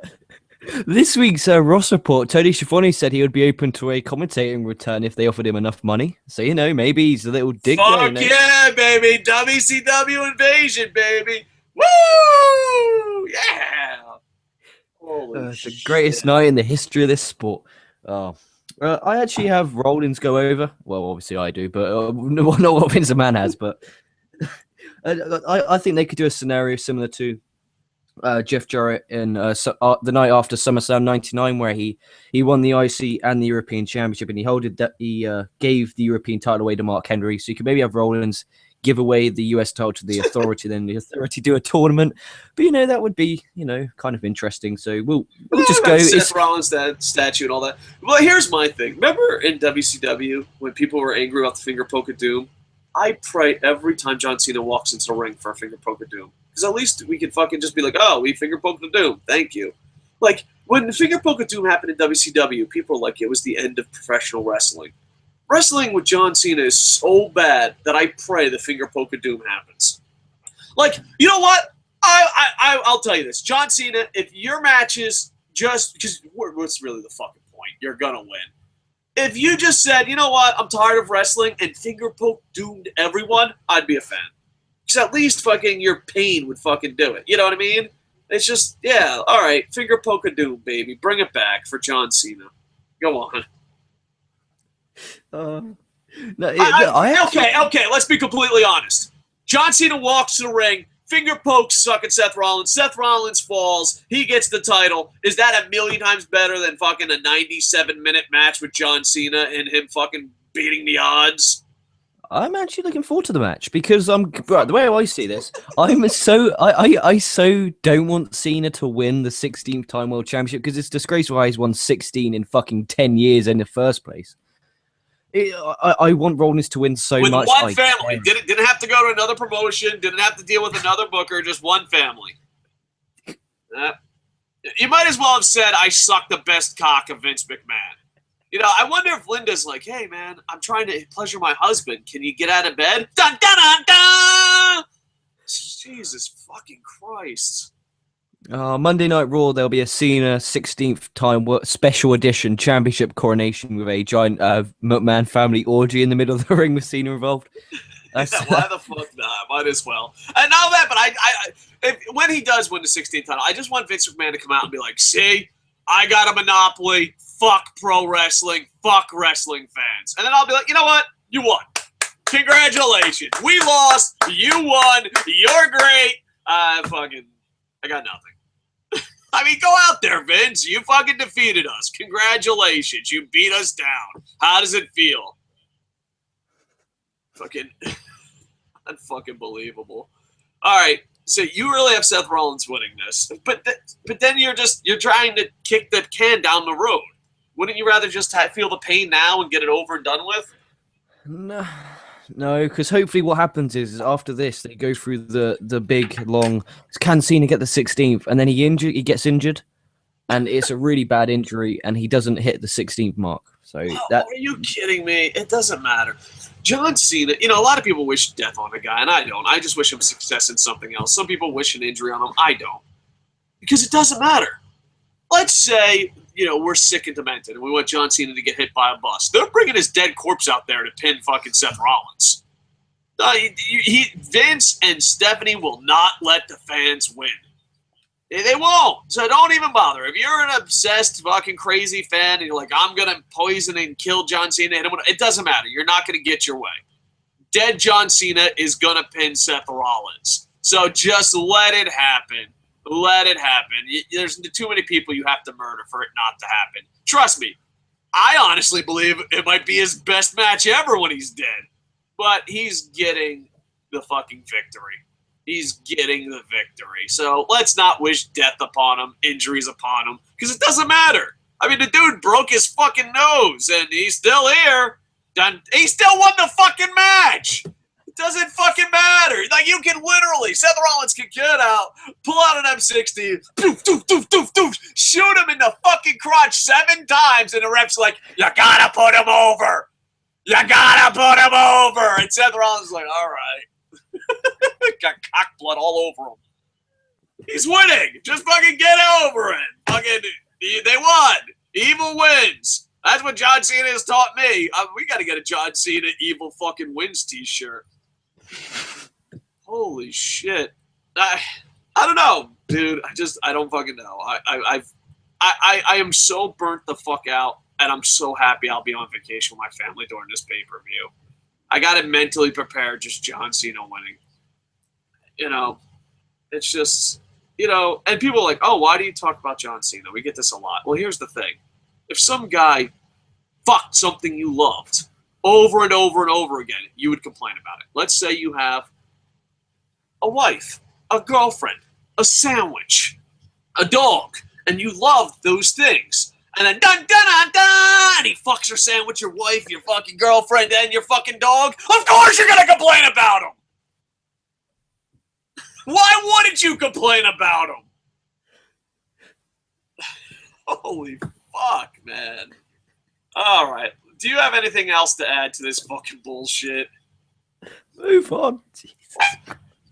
Speaker 2: This week's Ross report, Tony Schiavone said he would be open to a commentating return if they offered him enough money. So, you know, maybe he's a little dick.
Speaker 1: Fuck yeah, baby. WCW invasion, baby. Woo! Yeah.
Speaker 2: It's the greatest night in the history of this sport. I actually have Rollins go over. Well, obviously I do, but not what Vince McMahon has. But I think they could do a scenario similar to Jeff Jarrett in the night after SummerSlam '99, where he won the IC and the European Championship, and he gave the European title away to Mark Henry. So you could maybe have Rollins give away the US title to the Authority, then the Authority do a tournament. But you know that would be kind of interesting. So we'll just go.
Speaker 1: Seth Rollins that statue and all that. Well, here's my thing. Remember in WCW when people were angry about the finger poke of doom? I pray every time John Cena walks into the ring for a finger poke of doom. Because at least we could fucking just be like, oh, we finger poked the doom. Thank you. Like, when the finger poke of doom happened in WCW, people were like, it was the end of professional wrestling. Wrestling with John Cena is so bad that I pray the finger poke of doom happens. Like, you know what? I'll tell you this. John Cena, if your matches just... Because what's really the fucking point? You're going to win. If you just said, you know what? I'm tired of wrestling and finger poke doomed everyone, I'd be a fan. Because at least fucking your pain would fucking do it. You know what I mean? It's just, yeah, all right. Finger poke of doom, baby. Bring it back for John Cena. Go on. Okay, let's be completely honest. John Cena walks to the ring, finger pokes sucking Seth Rollins. Seth Rollins falls. He gets the title. Is that a million times better than fucking a 97-minute match with John Cena and him fucking beating the odds?
Speaker 2: I'm actually looking forward to the match because the way I see this, I so don't want Cena to win the 16th time world championship because it's disgraceful he's won 16 in fucking 10 years in the first place. I want Rollins to win so
Speaker 1: with
Speaker 2: much.
Speaker 1: With one family. Didn't have to go to another promotion. Didn't have to deal with another booker. Just one family. You might as well have said, I suck the best cock of Vince McMahon. You know, I wonder if Linda's like, hey, man, I'm trying to pleasure my husband. Can you get out of bed? Dun, dun, dun, dun! Jesus fucking Christ.
Speaker 2: Monday Night Raw, there'll be a Cena 16th time special edition championship coronation with a giant McMahon family orgy in the middle of the ring with Cena involved.
Speaker 1: Yeah, why the fuck not? Might as well. And not that, but when he does win the 16th title, I just want Vince McMahon to come out and be like, see, I got a monopoly. Fuck pro wrestling. Fuck wrestling fans. And then I'll be like, you know what? You won. Congratulations. We lost. You won. You're great. I got nothing. I mean, go out there, Vince. You fucking defeated us. Congratulations. You beat us down. How does it feel? Fucking unfucking believable. All right. So you really have Seth Rollins winning this, but then you're trying to kick the can down the road. Wouldn't you rather just feel the pain now and get it over and done with?
Speaker 2: No, because hopefully what happens is after this they go through the big long. Can Cena get the 16th, and then he gets injured, and it's a really bad injury, and he doesn't hit the 16th mark. So
Speaker 1: are you kidding me? It doesn't matter. John Cena, you know, a lot of people wish death on a guy, and I don't. I just wish him success in something else. Some people wish an injury on him. I don't. Because it doesn't matter. Let's say, you know, we're sick and demented, and we want John Cena to get hit by a bus. They're bringing his dead corpse out there to pin fucking Seth Rollins. Vince and Stephanie will not let the fans win. They won't. So don't even bother. If you're an obsessed fucking crazy fan and you're like, I'm going to poison and kill John Cena, it doesn't matter. You're not going to get your way. Dead John Cena is going to pin Seth Rollins. So just let it happen. Let it happen. There's too many people you have to murder for it not to happen. Trust me. I honestly believe it might be his best match ever when he's dead. But he's getting the fucking victory. He's getting the victory. So let's not wish death upon him, injuries upon him, because it doesn't matter. I mean, the dude broke his fucking nose, and he's still here. He still won the fucking match. It doesn't fucking matter. Like, you can literally, Seth Rollins can get out, pull out an M60, doof, doof, doof, doof, doof, shoot him in the fucking crotch 7 times, and the ref's like, you gotta put him over. You gotta put him over. And Seth Rollins is like, all right. Got cock blood all over him. He's winning. Just fucking get over it. Fucking, they won. Evil wins. That's what John Cena has taught me. We got to get a John Cena evil fucking wins t-shirt. Holy shit. I don't know, dude. I don't fucking know. I am so burnt the fuck out, and I'm so happy I'll be on vacation with my family during this pay-per-view. I got to mentally prepare just John Cena winning. You know, it's just, you know, and people are like, oh, why do you talk about John Cena? We get this a lot. Well, here's the thing. If some guy fucked something you loved over and over and over again, you would complain about it. Let's say you have a wife, a girlfriend, a sandwich, a dog, and you loved those things. And then dun dun dun dun, and he fucks your sandwich, your wife, your fucking girlfriend, and your fucking dog. Of course you're gonna complain about him. Why wouldn't you complain about him? Holy fuck, man. All right. Do you have anything else to add to this fucking bullshit?
Speaker 2: Move on. Jesus.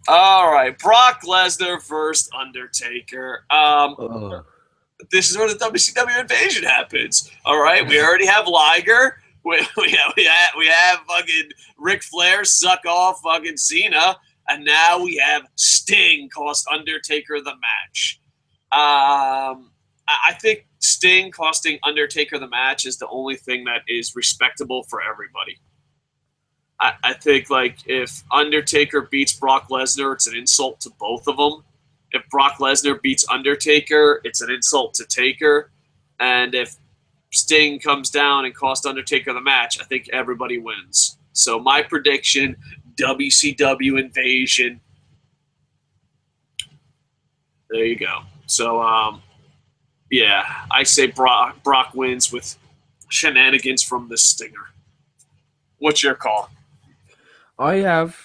Speaker 1: All right. Brock Lesnar versus Undertaker. This is where the WCW invasion happens. All right. We already have Liger. We have fucking Ric Flair suck off fucking Cena. And now we have Sting cost Undertaker the match. I think Sting costing Undertaker the match is the only thing that is respectable for everybody. I think, like, if Undertaker beats Brock Lesnar, it's an insult to both of them. If Brock Lesnar beats Undertaker, it's an insult to Taker. And if Sting comes down and costs Undertaker the match, I think everybody wins. So my prediction, WCW invasion. There you go. So, yeah, I say Brock wins with shenanigans from the Stinger. What's your call?
Speaker 2: I have...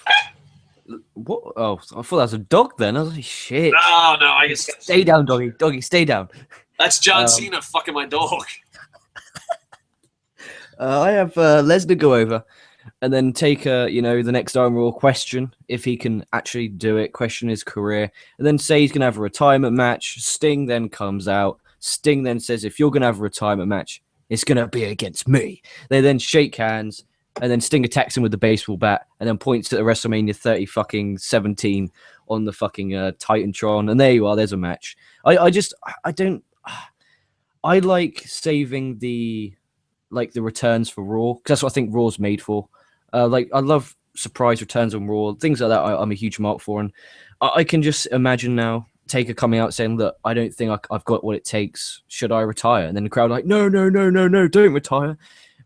Speaker 2: What? Oh, I thought that was a dog then. I was like, shit.
Speaker 1: No, I guess.
Speaker 2: Stay down, doggy. Doggy, stay down.
Speaker 1: That's John Cena fucking my dog.
Speaker 2: I have Lesnar go over and then take the next Iron Raw, question if he can actually do it, question his career, and then say he's going to have a retirement match. Sting then comes out. Sting then says, if you're going to have a retirement match, it's going to be against me. They then shake hands, and then Sting attacks him with the baseball bat and then points at the WrestleMania 30 fucking 17 on the fucking Titantron. And there you are. There's a match. I like saving the returns for Raw, because that's what I think Raw's made for. I love surprise returns on Raw, things like that. I'm a huge mark for, and I can just imagine now Taker coming out saying, "Look, I don't think I've got what it takes. Should I retire?" And then the crowd like, "No, don't retire."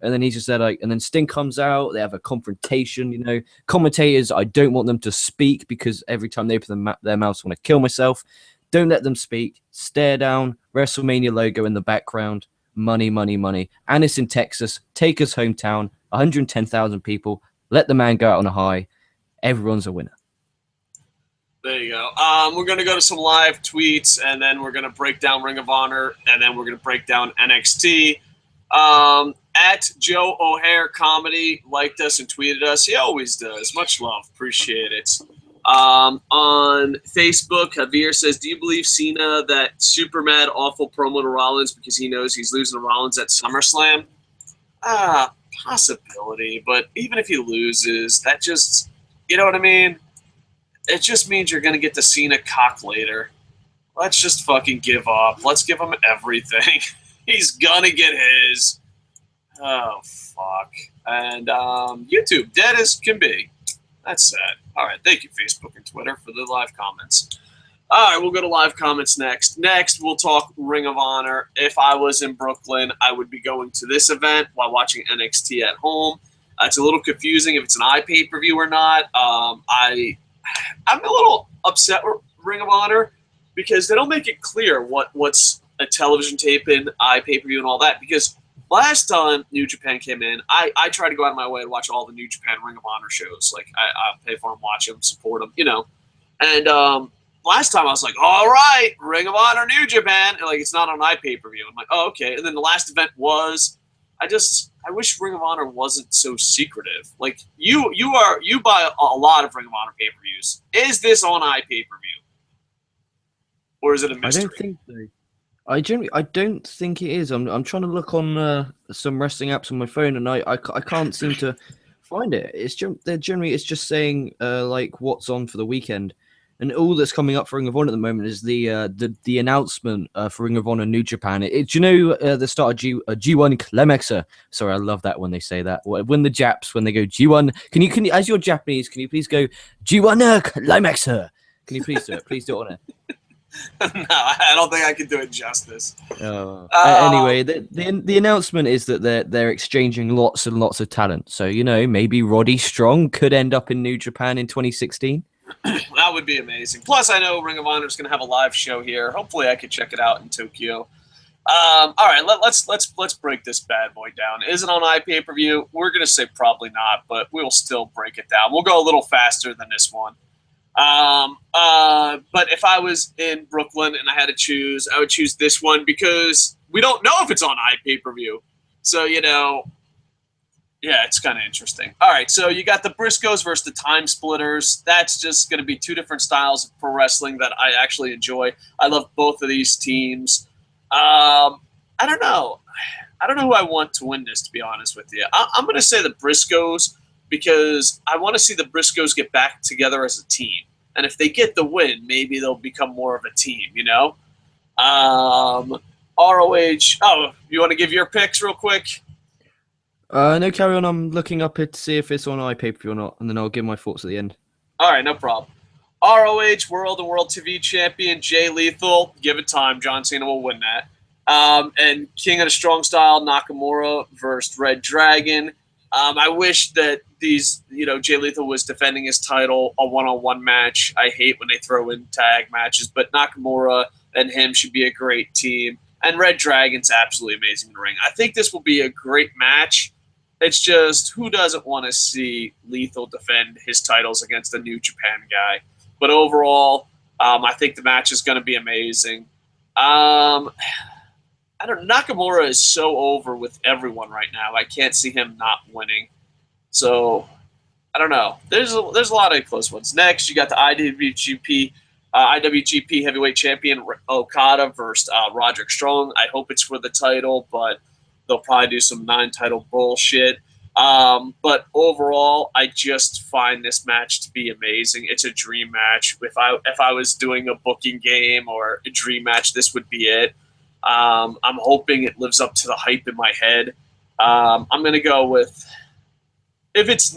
Speaker 2: And then he's just there and then Sting comes out. They have a confrontation. Commentators, I don't want them to speak because every time they open their mouths, I want to kill myself. Don't let them speak. Stare down. WrestleMania logo in the background. Money, money, money. And it's in Texas. Taker's hometown. 110,000 people. Let the man go out on a high. Everyone's a winner.
Speaker 1: There you go. We're going to go to some live tweets, and then we're going to break down Ring of Honor, and then we're going to break down NXT. At Joe O'Hare Comedy liked us and tweeted us. He always does. Much love. Appreciate it. On Facebook, Javier says, do you believe Cena that super mad, awful promo to Rollins because he knows he's losing to Rollins at SummerSlam? Possibility. But even if he loses, that just, you know what I mean? It just means you're going to get the Cena cock later. Let's just fucking give up. Let's give him everything. He's going to get his. Oh, fuck. And YouTube, dead as can be. That's sad. All right, thank you, Facebook and Twitter, for the live comments. All right, we'll go to live comments next. Next, we'll talk Ring of Honor. If I was in Brooklyn, I would be going to this event while watching NXT at home. It's a little confusing if it's an iPay-per-view or not. I'm a little upset with Ring of Honor because they don't make it clear what's a television tape in, iPay-per-view, and all that. Because last time New Japan came in, I try to go out of my way to watch all the New Japan Ring of Honor shows. Like, I pay for them, watch them, support them, And last time I was like, all right, Ring of Honor New Japan. And, like, it's not on iPay-per-view. I'm like, oh, okay. And then the last event was, I wish Ring of Honor wasn't so secretive. Like, you buy a lot of Ring of Honor pay-per-views. Is this on iPay-per-view? Or is it a mystery?
Speaker 2: I don't think so. I don't think it is. I'm trying to look on some wrestling apps on my phone, and I can't seem to find it. It's just saying like what's on for the weekend, and all that's coming up for Ring of Honor at the moment is the announcement for Ring of Honor New Japan. Do you know the start of G1 Climaxer? Sorry, I love that when they say that. When the Japs when they go G1, can you as you're Japanese, can you please go G1 Climaxer? Can you please do it? Please do it on it.
Speaker 1: No, I don't think I can do it justice.
Speaker 2: Anyway, the announcement is that they're exchanging lots and lots of talent. So, maybe Roddy Strong could end up in New Japan in 2016.
Speaker 1: That would be amazing. Plus, I know Ring of Honor is going to have a live show here. Hopefully, I could check it out in Tokyo. All right, let's break this bad boy down. Is it on iPay-per-view? We're going to say probably not, but we'll still break it down. We'll go a little faster than this one. But if I was in Brooklyn and I had to choose, I would choose this one because we don't know if it's on iPay-per-view. So, yeah, it's kind of interesting. All right, so you got the Briscoes versus the Time Splitters. That's just going to be two different styles of pro wrestling that I actually enjoy. I love both of these teams. I don't know. I don't know who I want to win this, to be honest with you. I'm going to say the Briscoes, because I want to see the Briscoes get back together as a team. And if they get the win, maybe they'll become more of a team, ROH. Oh, you want to give your picks real quick?
Speaker 2: No, carry on. I'm looking up it to see if it's on iPay-per-view or not, and then I'll give my thoughts at the end.
Speaker 1: All right, no problem. ROH World and World TV Champion Jay Lethal. Give it time. John Cena will win that. And King of the Strong Style Nakamura versus Red Dragon. I wish that these, Jay Lethal was defending his title, a one-on-one match. I hate when they throw in tag matches, but Nakamura and him should be a great team. And Red Dragon's absolutely amazing in the ring. I think this will be a great match. It's just, who doesn't want to see Lethal defend his titles against a New Japan guy? But overall, I think the match is going to be amazing. Nakamura is so over with everyone right now. I can't see him not winning. So, I don't know. There's a lot of close ones. Next, you got the IWGP Heavyweight Champion Okada versus Roderick Strong. I hope it's for the title, but they'll probably do some non-title bullshit. But overall, I just find this match to be amazing. It's a dream match. If I was doing a booking game or a dream match, this would be it. I'm hoping it lives up to the hype in my head. I'm going to go with, if it's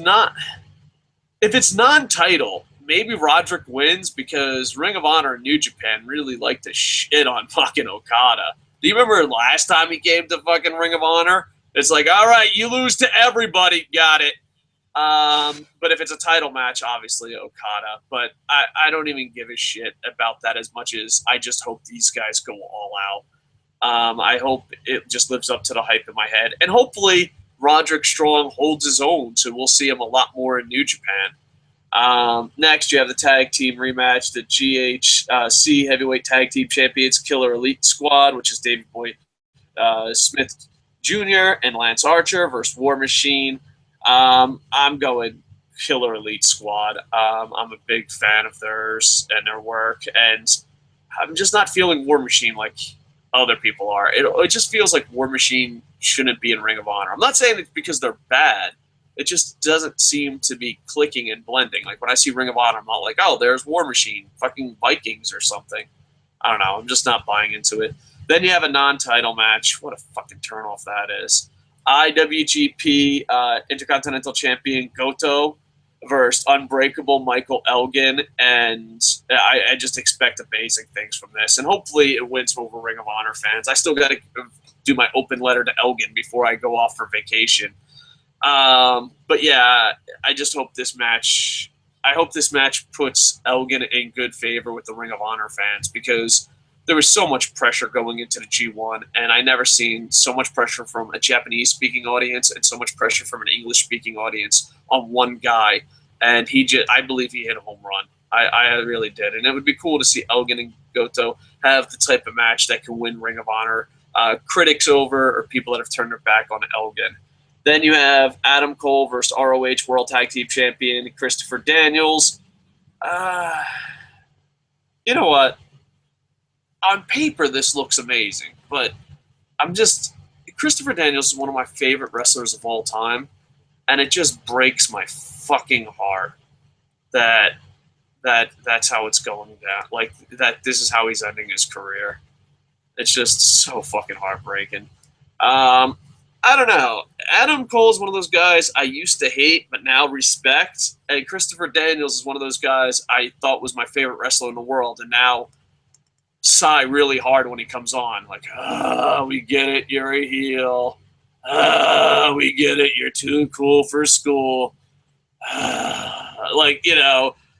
Speaker 1: non-title, maybe Roderick wins, because Ring of Honor and New Japan really like to shit on fucking Okada. Do you remember last time he came to fucking Ring of Honor? It's like, all right, you lose to everybody, got it. But if it's a title match, obviously Okada. But I don't even give a shit about that as much as I just hope these guys go all out. I hope it just lives up to the hype in my head. And hopefully Roderick Strong holds his own, so we'll see him a lot more in New Japan. Next, you have the tag team rematch, the GHC Heavyweight Tag Team Champions Killer Elite Squad, which is Davey Boy Smith Jr. and Lance Archer versus War Machine. I'm going Killer Elite Squad. I'm a big fan of theirs and their work, and I'm just not feeling War Machine like other people are. It just feels like War Machine shouldn't be in Ring of Honor. I'm not saying it's because they're bad. It just doesn't seem to be clicking and blending. Like, when I see Ring of Honor, I'm not like, oh, there's War Machine, fucking Vikings or something. I don't know. I'm just not buying into it. Then you have a non-title match. What a fucking turnoff that is. IWGP Intercontinental Champion Goto versus Unbreakable Michael Elgin. And I just expect amazing things from this. And hopefully it wins over Ring of Honor fans. I still got to do my open letter to Elgin before I go off for vacation. But yeah, I just hope this match puts Elgin in good favor with the Ring of Honor fans, because there was so much pressure going into the G1, and I never seen so much pressure from a Japanese-speaking audience and so much pressure from an English-speaking audience on one guy. And I believe he hit a home run. I really did. And it would be cool to see Elgin and Goto have the type of match that can win Ring of Honor critics over, or people that have turned their back on Elgin. Then you have Adam Cole versus ROH World Tag Team Champion Christopher Daniels. You know what? On paper, this looks amazing, but Christopher Daniels is one of my favorite wrestlers of all time, and it just breaks my fucking heart that that's how it's going down. Like, that this is how he's ending his career. It's just so fucking heartbreaking. I don't know. Adam Cole is one of those guys I used to hate, but now respect. And Christopher Daniels is one of those guys I thought was my favorite wrestler in the world, and now sigh really hard when he comes on. Like, we get it, you're a heel. We get it, you're too cool for school.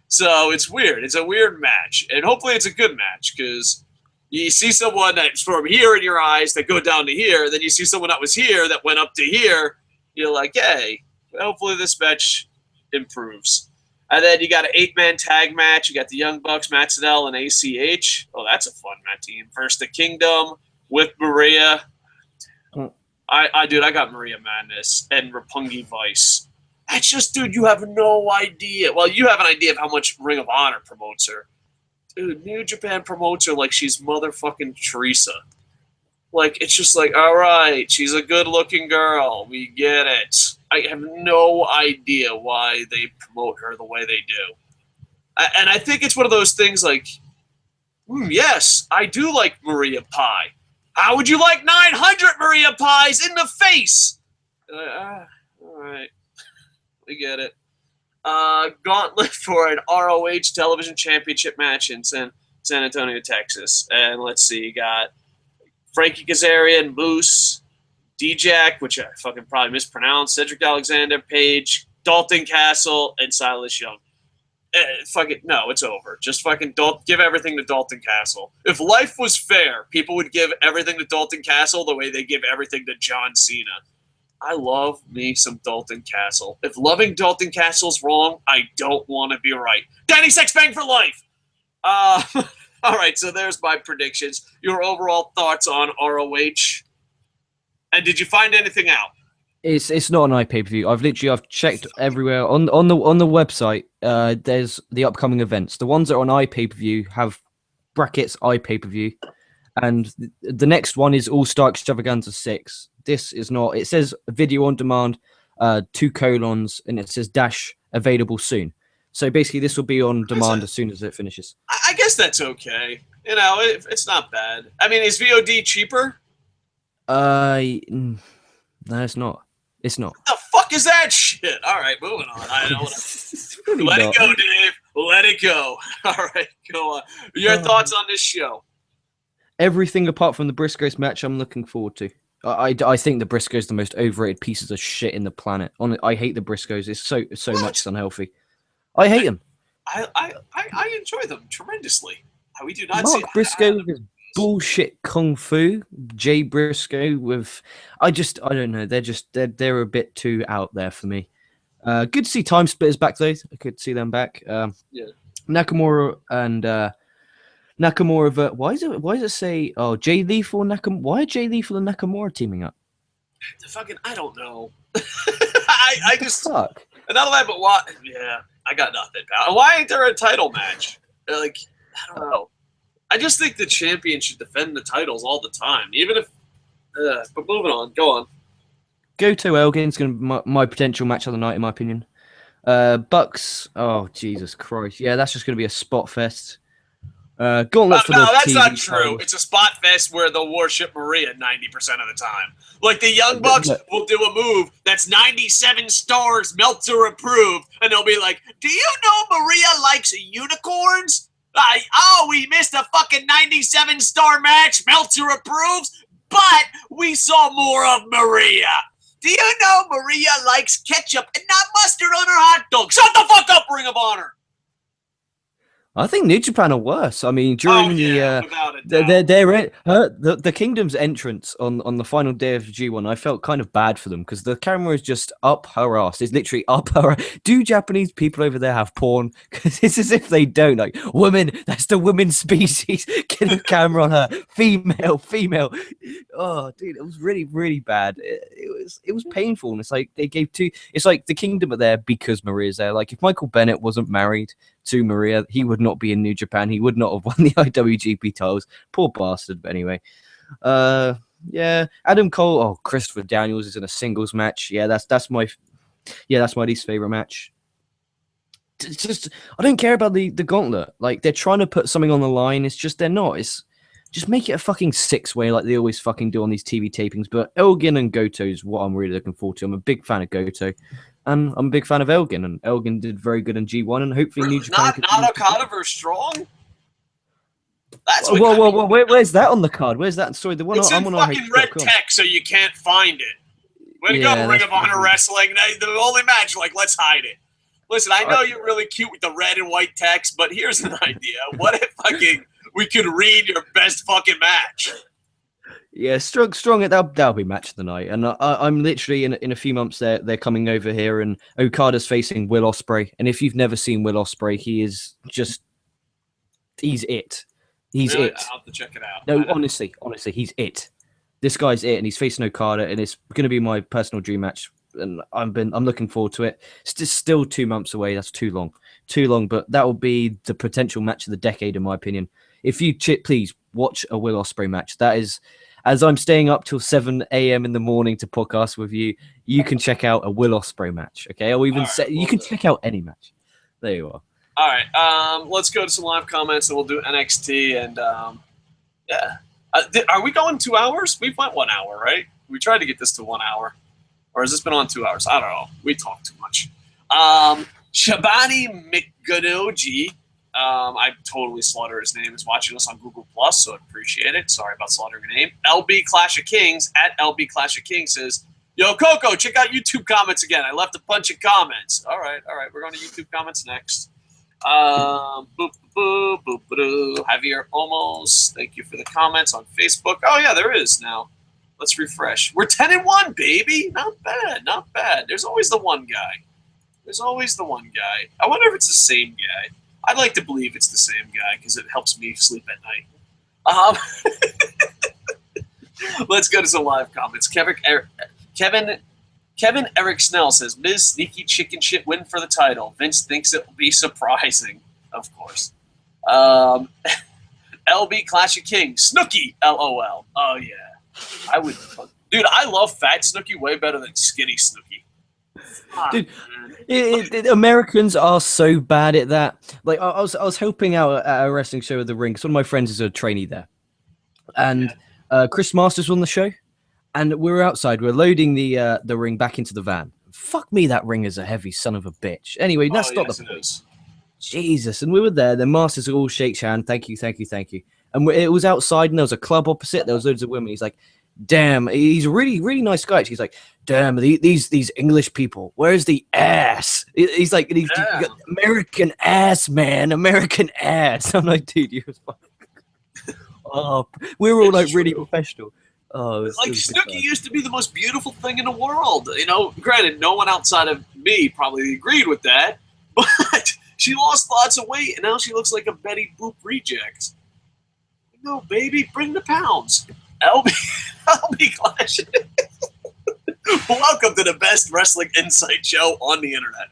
Speaker 1: So it's weird. It's a weird match, and hopefully it's a good match, because you see someone that's from here in your eyes that go down to here, then you see someone that was here that went up to here. You're like, hey, hopefully this match improves. And then you got an 8-man tag match. You got the Young Bucks, Matt Sydal, and ACH. Oh, that's a fun match team. Versus the Kingdom with Maria. I got Maria Madness and Roppongi Vice. That's just, dude, you have no idea. Well, you have an idea of how much Ring of Honor promotes her. Dude, New Japan promotes her like she's motherfucking Teresa. Like, it's just like, all right, she's a good-looking girl. We get it. I have no idea why they promote her the way they do. And I think it's one of those things like, yes, I do like Maria Pie. How would you like 900 Maria Pies in the face? All right. We get it. Gauntlet for an ROH Television Championship match in San Antonio, Texas. And let's see, you got Frankie Kazarian, Moose, D-Jack, which I fucking probably mispronounced, Cedric Alexander, Page, Dalton Castle and Silas Young. Fuck it. No, it's over. Just fucking give everything to Dalton Castle. If life was fair, people would give everything to Dalton Castle the way they give everything to John Cena. I love me some Dalton Castle. If loving Dalton Castle's wrong, I don't want to be right. Danny Sexbang for life! All right, so there's my predictions. Your overall thoughts on ROH. And did you find anything out?
Speaker 2: It's not an iPay-per-view. I've checked everywhere on the website. There's the upcoming events. The ones that are on iPay-per-view have brackets iPay-per-view, and the next one is All Star Extravaganza 6. This is not. It says video on demand, 2 colons, and it says dash available soon. So basically, this will be on demand as soon as it finishes.
Speaker 1: I guess that's okay. You know, it's not bad. I mean, is VOD cheaper?
Speaker 2: No, it's not. It's not.
Speaker 1: What the fuck is that shit? All right, moving on. I don't want to. Let it go, Dave. Let it go. All right, go on. Your thoughts on this show? Everything
Speaker 2: apart from the Briscoes match, I'm looking forward to. I think the Briscoes are the most overrated pieces of shit in the planet. I hate the Briscoes. It's so much unhealthy. I hate them.
Speaker 1: I enjoy them tremendously. We do not
Speaker 2: Mark
Speaker 1: see
Speaker 2: Briscoe with bullshit kung fu. Jay Briscoe with I don't know. They're a bit too out there for me. Good to see Time Splitters back though. I could see them back.
Speaker 1: Yeah.
Speaker 2: Nakamura and Nakamura. Why does it say Jay Lethal and Nakamura? Why are Jay Lethal and Nakamura teaming up?
Speaker 1: I don't know. I just
Speaker 2: fuck.
Speaker 1: Another that, but what? Yeah, I got nothing. Why ain't there a title match? Like, I don't know. I just think the champion should defend the titles all the time, even if. But moving on, go on.
Speaker 2: Goto Elgin's going to be my potential match of the night, in my opinion. Bucks. Oh Jesus Christ! Yeah, that's just going to be a spot fest. Gauntlet for the
Speaker 1: that's
Speaker 2: TV
Speaker 1: not true.
Speaker 2: title.
Speaker 1: It's a spot fest where they'll worship Maria 90% of the time. Like the Young Bucks will do a move that's 97 stars, Meltzer approved, and they'll be like, "Do you know Maria likes unicorns?" We missed a fucking 97-star match. Meltzer approves, but we saw more of Maria. Do you know Maria likes ketchup and not mustard on her hot dog? Shut the fuck up, Ring of Honor.
Speaker 2: I think New Japan are worse. I mean, during the Kingdom's entrance on the final day of G1, I felt kind of bad for them because the camera is just up her ass. It's literally up her. Do Japanese people over there have porn? Because it's as if they don't. Like, women, that's the women species. Get the camera on her. Female. Oh, dude, it was really, really bad. It was painful. And it's like they gave two. It's like the Kingdom are there because Maria's there. Like if Michael Bennett wasn't married to Maria, he would not be in New Japan. He would not have won the IWGP titles. Poor bastard. But anyway, yeah, Adam Cole. Oh, Christopher Daniels is in a singles match. Yeah, that's my least favorite match. It's just I don't care about the gauntlet. Like they're trying to put something on the line. It's just they're not. It's just make it a fucking 6-way like they always fucking do on these TV tapings. But Elgin and Goto is what I'm really looking forward to. I'm a big fan of Goto. And I'm a big fan of Elgin, and Elgin did very good in G1, and hopefully New Japan.
Speaker 1: Not Okada versus Strong. That's
Speaker 2: what where's that on the card? Where's that? Sorry, the one
Speaker 1: it's
Speaker 2: I'm
Speaker 1: in
Speaker 2: on
Speaker 1: fucking red text, so you can't find it. Way to go, Ring of Honor Wrestling. The only match, let's hide it. Listen, I know you're really cute with the red and white text, but here's an idea. What if we could read your best fucking match?
Speaker 2: Yeah, strong. That'll be match of the night, and I'm literally in a few months. They're coming over here, and Okada's facing Will Ospreay. And if you've never seen Will Ospreay, he's it. He's
Speaker 1: really?
Speaker 2: it.
Speaker 1: I'll have to check it out.
Speaker 2: No, honestly, he's it. This guy's it, and he's facing Okada, and it's going to be my personal dream match. And I'm looking forward to it. It's still 2 months away. That's too long. But that will be the potential match of the decade, in my opinion. If you please watch a Will Ospreay match. That is. As I'm staying up till 7 a.m. in the morning to podcast with you, you can check out a Will Ospreay match, okay? Or even you can check out any match. There you are.
Speaker 1: All right, let's go to some live comments, and we'll do NXT. And yeah, are we going 2 hours? We went 1 hour, right? We tried to get this to 1 hour, or has this been on 2 hours? I don't know. We talk too much. Shabani McGonoji. I totally slaughtered his name. Is watching us on Google Plus, so I appreciate it. Sorry about slaughtering your name. LB Clash of Kings at LB Clash of Kings says, Yo, Coco, check out YouTube comments again. I left a bunch of comments. All right. We're going to YouTube comments next. Javier Almost, thank you for the comments on Facebook. Oh yeah, there is now. Let's refresh. We're 10-1, baby. Not bad. There's always the one guy. I wonder if it's the same guy. I'd like to believe it's the same guy because it helps me sleep at night. Let's go to some live comments. Kevin Eric Snell says, Miz sneaky chicken shit win for the title. Vince thinks it will be surprising. Of course. LB Clash of Kings. Snooki, LOL. Oh, yeah. I would. Dude, I love fat Snooki way better than skinny Snooki.
Speaker 2: Dude, Americans are so bad at that. Like, I was helping out at a wrestling show at the ring. One of my friends is a trainee there. And Chris Masters was on the show. And we were outside. We're loading the ring back into the van. Fuck me, that ring is a heavy son of a bitch. Anyway, that's not the point. Jesus. And we were there. The Masters all shake hand. Thank you. And it was outside, and there was a club opposite. There was loads of women. He's like, damn. He's a really, really nice guy. He's like, damn, these English people. Where's the ass? He's like, American ass, man. American ass. I'm like, dude, you're fucking. Oh, we were all like really professional. Oh,
Speaker 1: like Snooki used to be the most beautiful thing in the world. You know, granted, no one outside of me probably agreed with that, but she lost lots of weight, and now she looks like a Betty Boop reject. No, baby, bring the pounds. LB Clash. Welcome to the best wrestling insight show on the internet.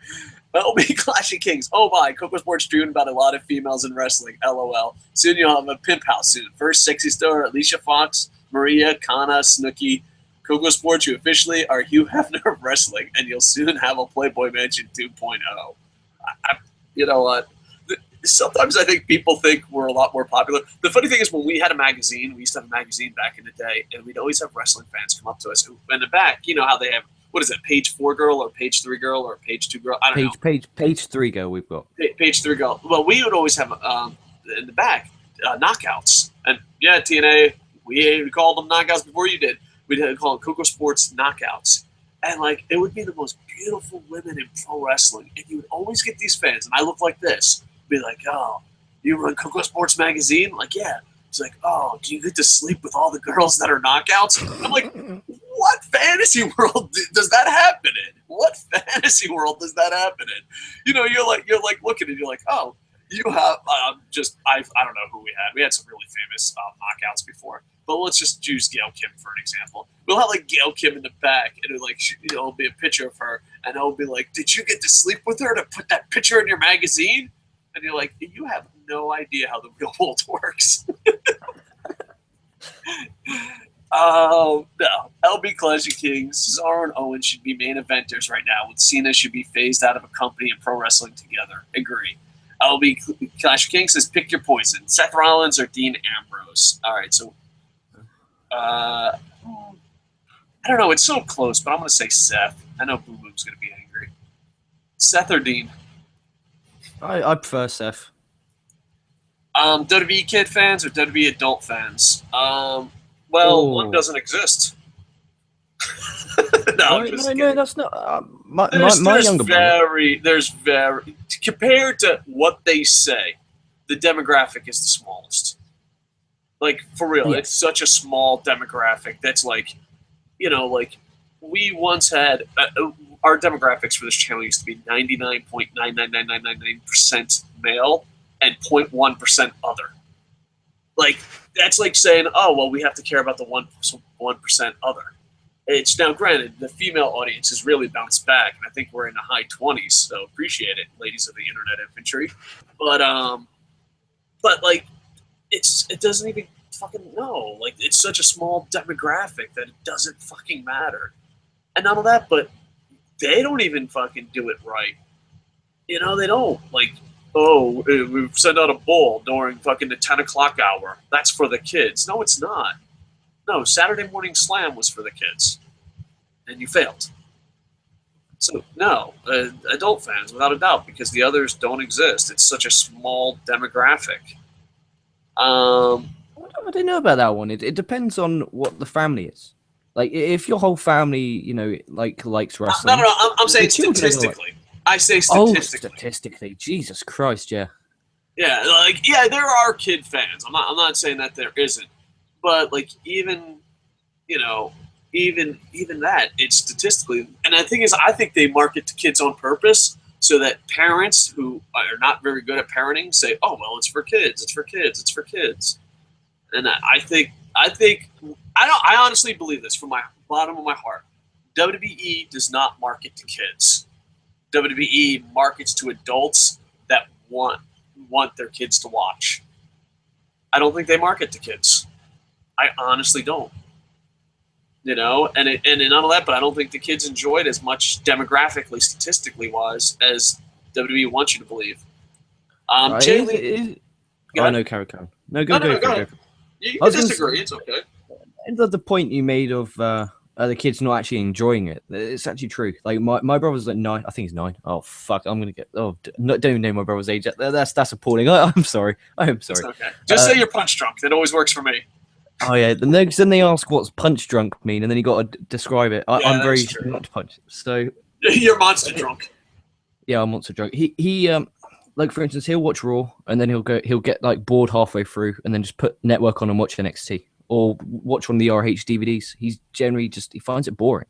Speaker 1: LB Clash of Kings. Oh my, KocoSports dreaming about a lot of females in wrestling. LOL. Soon you'll have a pimp house soon. First, Sexy Star, Alicia Fox, Maria, Kana, Snooki. KocoSports, you officially are Hugh Hefner of wrestling, and you'll soon have a Playboy Mansion 2.0. You know what? Sometimes I think people think we're a lot more popular. The funny thing is, when we had a magazine, we used to have a magazine back in the day, and we'd always have wrestling fans come up to us. In the back, you know how they have, what is it, page 4 girl or page 3 girl or page 2 girl? I don't know.
Speaker 2: Page 3 girl we've got.
Speaker 1: Page 3 girl. Well, we would always have, in the back, knockouts. And yeah, TNA, we called them knockouts before you did. We'd call them KocoSports knockouts. And, like, it would be the most beautiful women in pro wrestling. And you would always get these fans, and I look like this. Be like, oh, you run KocoSports magazine? Like, yeah. It's like, oh, do you get to sleep with all the girls that are knockouts? I'm like, what fantasy world does that happen in? What fantasy world does that happen in? You know, you're like looking and you're like, oh, you have I don't know who we had. We had some really famous knockouts before. But let's just use Gail Kim for an example. We'll have like Gail Kim in the back, and it'll be a picture of her, and it'll be like, did you get to sleep with her to put that picture in your magazine? And you're like, you have no idea how the real world works. No. LB Clash of Kings, Cesaro and Owen should be main eventers right now, when Cena should be phased out of a company and pro wrestling together. Agree. LB Clash of Kings says, pick your poison. Seth Rollins or Dean Ambrose. All right, so I don't know. It's so close, but I'm going to say Seth. I know Boom Boom's going to be angry. Seth or Dean?
Speaker 2: I prefer Seth.
Speaker 1: WWE kid fans or WWE adult fans? One doesn't exist. No,
Speaker 2: that's not. My younger brother.
Speaker 1: There's very compared to what they say, the demographic is the smallest. Like, for real, It's such a small demographic that's like, you know, like we once had. Our demographics for this channel used to be 99.99999% male and 0.1% other. Like, that's like saying, oh, well, we have to care about the 1% other. It's now, granted, the female audience has really bounced back, and I think we're in the high 20s, so appreciate it, ladies of the internet infantry. But like, it doesn't even fucking know. Like, it's such a small demographic that it doesn't fucking matter. And none of that, but they don't even fucking do it right. You know, they don't. Like, oh, we send out a bull during fucking the 10 o'clock hour. That's for the kids. No, it's not. No, Saturday Morning Slam was for the kids. And you failed. So, no, adult fans, without a doubt, because the others don't exist. It's such a small demographic.
Speaker 2: I don't know about that one. It depends on what the family is. Like if your whole family, likes wrestling.
Speaker 1: No. I'm saying
Speaker 2: the children are gonna like-
Speaker 1: statistically. I say
Speaker 2: Oh,
Speaker 1: statistically.
Speaker 2: statistically, Jesus Christ, yeah.
Speaker 1: Yeah, there are kid fans. I'm not saying that there isn't, but like even that, it's statistically. And the thing is, I think they market to kids on purpose so that parents who are not very good at parenting say, "Oh well, it's for kids. It's for kids. It's for kids." And I honestly believe this from my bottom of my heart. WWE does not market to kids. WWE markets to adults that want their kids to watch. I don't think they market to kids. I honestly don't. And not all that, but I don't think the kids enjoy it as much demographically, statistically wise, as WWE wants you to believe. Jay Lee,
Speaker 2: no, Carry on. No, go
Speaker 1: go
Speaker 2: for
Speaker 1: ahead.
Speaker 2: it.
Speaker 1: You can disagree. It's okay.
Speaker 2: And the point you made of the kids not actually enjoying it, it's actually true. Like my brother's like 9. I think he's 9. Oh fuck, I'm gonna get. Oh, don't even know my brother's age. That's appalling. I'm sorry. I'm sorry.
Speaker 1: It's okay. Just say you're punch drunk. That always works for me.
Speaker 2: Oh yeah. Then they ask what's punch drunk mean, and then you got to describe it. I'm very not punch. So
Speaker 1: you're monster drunk.
Speaker 2: Yeah, I'm monster drunk. He like for instance, he'll watch Raw, and then he'll get like bored halfway through, and then just put network on and watch NXT. Or watch one of the ROH DVDs. He's generally he finds it boring.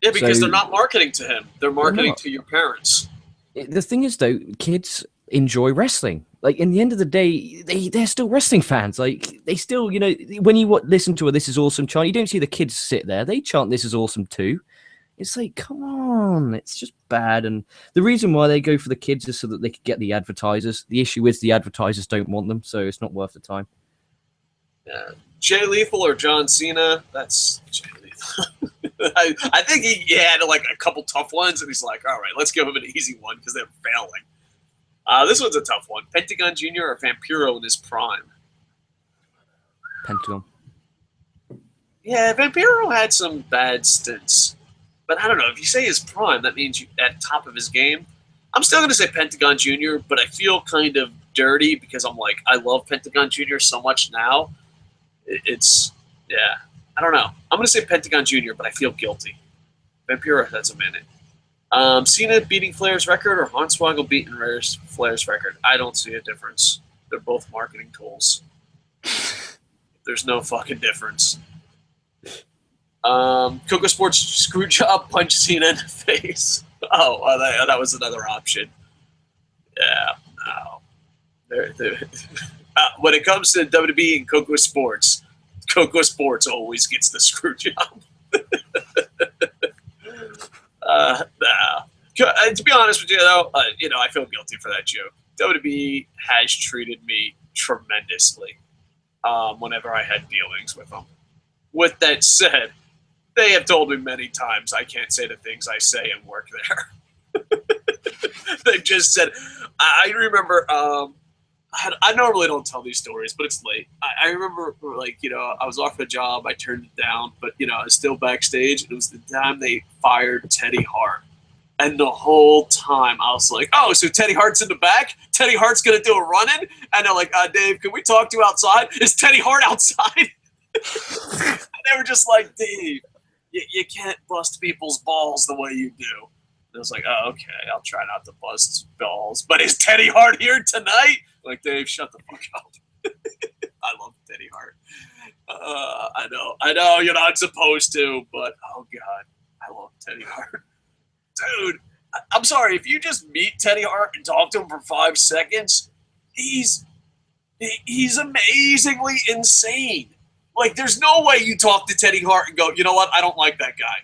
Speaker 1: Yeah, because they're not marketing to him. They're marketing to your parents.
Speaker 2: The thing is, though, kids enjoy wrestling. Like, in the end of the day, they're still wrestling fans. Like, they still, when you listen to a This Is Awesome chant, you don't see the kids sit there. They chant This Is Awesome too. It's like, come on. It's just bad. And the reason why they go for the kids is so that they could get the advertisers. The issue is the advertisers don't want them, so it's not worth the time.
Speaker 1: Yeah. Jay Lethal or John Cena? That's Jay Lethal. I think he had like a couple tough ones, and he's like, all right, let's give him an easy one because they're failing. This one's a tough one. Pentagon Jr. or Vampiro in his prime?
Speaker 2: Pentagon.
Speaker 1: Yeah, Vampiro had some bad stints. But I don't know. If you say his prime, that means at top of his game. I'm still going to say Pentagon Jr., but I feel kind of dirty because I'm like, I love Pentagon Jr. so much now. I don't know. I'm going to say Pentagon Jr., but I feel guilty. Vampiro has a minute. Cena beating Flair's record or Hornswoggle beating Flair's record? I don't see a difference. They're both marketing tools. There's no fucking difference. KocoSports screw job, punch Cena in the face. That was another option. Yeah, no. When it comes to WWE and KocoSports always gets the screw job. To be honest with you, though, I feel guilty for that joke. WWE has treated me tremendously whenever I had dealings with them. With that said, they have told me many times I can't say the things I say and work there. They've just said, I remember, I normally don't tell these stories, but it's late. I remember, I was offered a job, I turned it down, but, I was still backstage, and it was the time they fired Teddy Hart. And the whole time, I was like, oh, so Teddy Hart's in the back? Teddy Hart's going to do a run-in? And they're like, Dave, can we talk to you outside? Is Teddy Hart outside? And they were just like, Dave, you can't bust people's balls the way you do. And I was like, oh, okay, I'll try not to bust balls. But is Teddy Hart here tonight? Like, Dave, shut the fuck up. I love Teddy Hart. I know you're not supposed to, but, oh, God, I love Teddy Hart. Dude, I'm sorry, if you just meet Teddy Hart and talk to him for 5 seconds, he's amazingly insane. Like, there's no way you talk to Teddy Hart and go, you know what, I don't like that guy.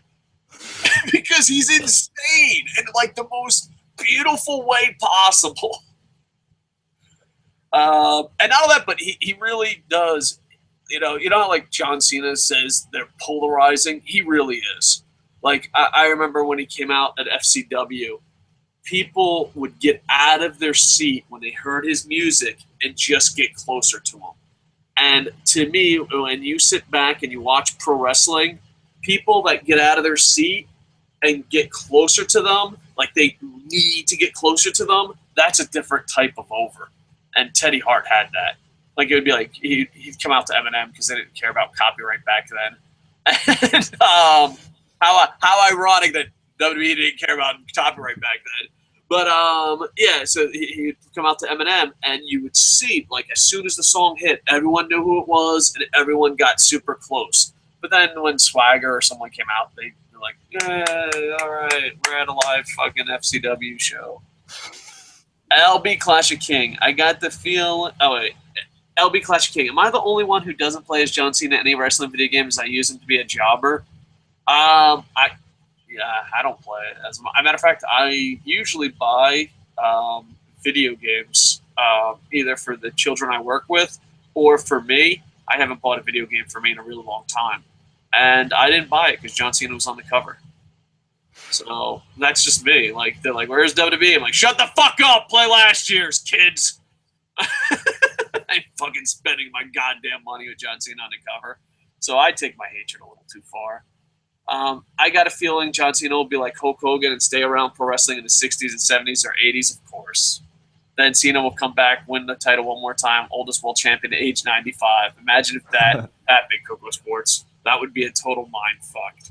Speaker 1: Because he's insane in, like, the most beautiful way possible. And not all that, but he really does, you know how, like, John Cena says they're polarizing? He really is. Like, I remember when he came out at FCW, people would get out of their seat when they heard his music and just get closer to him. And to me, when you sit back and you watch pro wrestling, people that get out of their seat and get closer to them, like they need to get closer to them, that's a different type of over. And Teddy Hart had that. Like, it would be like, he'd come out to Eminem because they didn't care about copyright back then. And how ironic that WWE didn't care about copyright back then. But yeah, so he'd come out to Eminem, and you would see, like, as soon as the song hit, everyone knew who it was, and everyone got super close. But then when Swagger or someone came out, they were like, yeah, all right, we're at a live fucking FCW show. LB Clash of King. I got the feel. Oh, wait. LB Clash of King. Am I the only one who doesn't play as John Cena in any wrestling video games? I use him to be a jobber. I don't play it. As a matter of fact, I usually buy video games either for the children I work with or for me. I haven't bought a video game for me in a really long time. And I didn't buy it because John Cena was on the cover. So that's just me. Like, they're like, where's WWE? I'm like, shut the fuck up. Play last year's, kids. I'm fucking spending my goddamn money with John Cena on the cover. So I take my hatred a little too far. I got a feeling John Cena will be like Hulk Hogan and stay around pro wrestling in the 60s and 70s or 80s, of course. Then Cena will come back, win the title one more time, oldest world champion at age 95. Imagine if that happened, KocoSports. That would be a total mind fucked.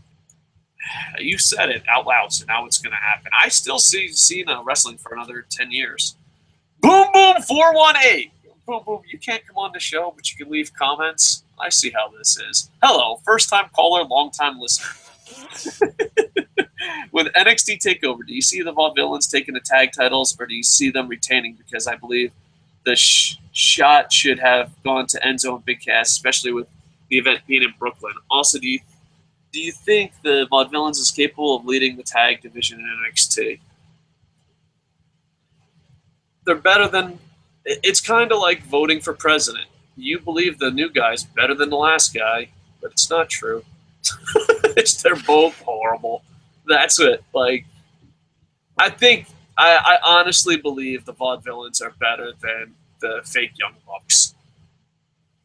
Speaker 1: You said it out loud, so now it's going to happen. I still see Cena wrestling for another 10 years. Boom, boom, 418. Boom, boom. You can't come on the show, but you can leave comments. I see how this is. Hello, first-time caller, long-time listener. With NXT TakeOver, do you see the Vaudevillains taking the tag titles, or do you see them retaining? Because I believe the shot should have gone to Enzo and Big Cass, especially with the event being in Brooklyn. Also, do you think the Vaudevillains is capable of leading the tag division in NXT? They're better than... It's kind of like voting for president. You believe the new guy's better than the last guy, but it's not true. They're both horrible. That's it. Like, I honestly believe the Vaudevillains are better than the fake Young Bucks.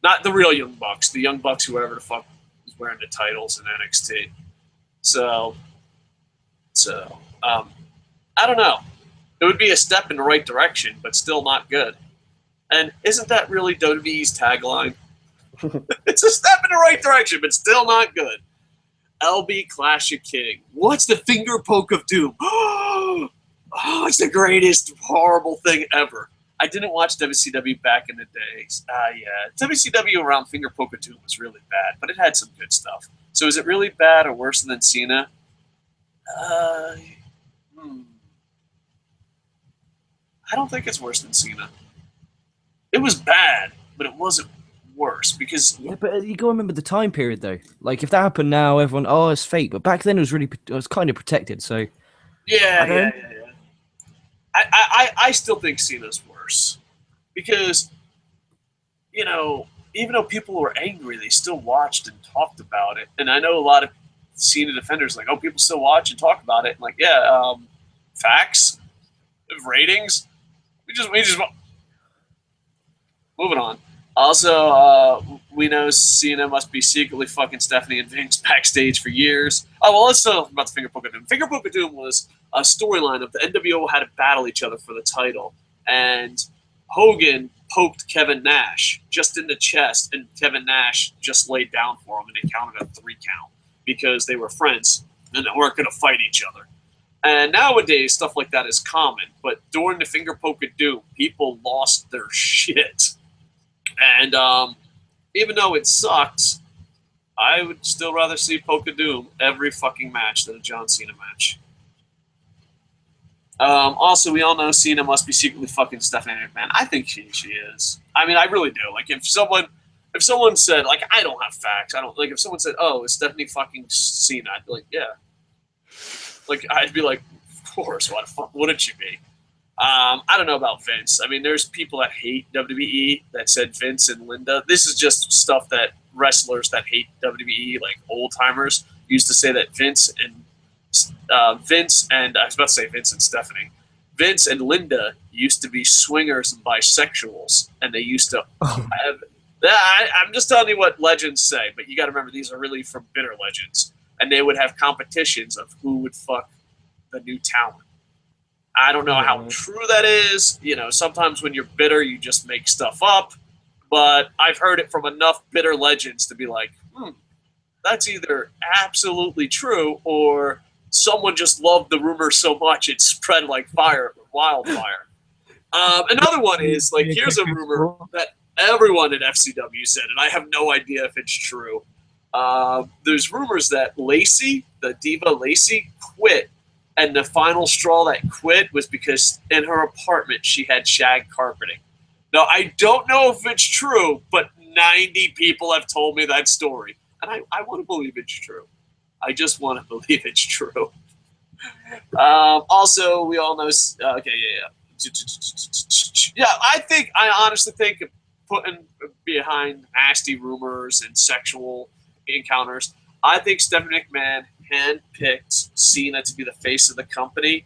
Speaker 1: Not the real Young Bucks. The Young Bucks, whoever the fuck is wearing the titles in NXT. So I don't know. It would be a step in the right direction, but still not good. And isn't that really WWE's tagline? It's a step in the right direction, but still not good. LB Clash of King. What's the finger poke of doom? Oh, it's the greatest horrible thing ever. I didn't watch WCW back in the days. Yeah, WCW around finger poke of doom was really bad, but it had some good stuff. So is it really bad or worse than Cena? I don't think it's worse than Cena. It was bad, but it wasn't worse because...
Speaker 2: Yeah, but you gotta remember the time period, though. Like, if that happened now, everyone, oh, it's fake. But back then, it was kind of protected, so...
Speaker 1: Yeah. I still think Cena's worse. Because, you know, even though people were angry, they still watched and talked about it. And I know a lot of Cena defenders like, oh, people still watch and talk about it. I'm like, yeah, facts, ratings. We just moving on. Also, we know Cena must be secretly fucking Stephanie and Vince backstage for years. Oh, well, let's talk about the Finger Poke of Doom. Finger Poke of Doom was a storyline of the NWO had to battle each other for the title. And Hogan poked Kevin Nash just in the chest, and Kevin Nash just laid down for him, and they counted a 3 count because they were friends and they weren't going to fight each other. And nowadays, stuff like that is common. But during the Finger Poke of Doom, people lost their shit. And even though it sucked, I would still rather see Poke of Doom every fucking match than a John Cena match. Also, we all know Cena must be secretly fucking Stephanie McMahon. I think she is. I mean, I really do. Like, if someone said, like, I don't have facts. I don't like if someone said, oh, is Stephanie fucking Cena? I'd be like, yeah. Like, I'd be like, of course. Why the fuck wouldn't you be? I don't know about Vince. I mean, there's people that hate WWE that said Vince and Linda. This is just stuff that wrestlers that hate WWE, like old timers, used to say that Vince and I was about to say Vince and Stephanie. Vince and Linda used to be swingers and bisexuals, and they used to have. I'm just telling you what legends say, but you got to remember these are really from bitter legends, and they would have competitions of who would fuck the new talent. I don't know how true that is. You know, sometimes when you're bitter, you just make stuff up. But I've heard it from enough bitter legends to be like, that's either absolutely true or someone just loved the rumor so much it spread like wildfire. Another one is, like, here's a rumor that everyone at FCW said, and I have no idea if it's true. There's rumors that Lacey, the diva Lacey, quit, and the final straw that quit was because in her apartment she had shag carpeting. Now, I don't know if it's true, but 90 people have told me that story, and I want to believe it's true. I just want to believe it's true. Also, we all know. Okay, yeah. I honestly think putting behind nasty rumors and sexual encounters, I think Stephanie McMahon handpicked Cena to be the face of the company,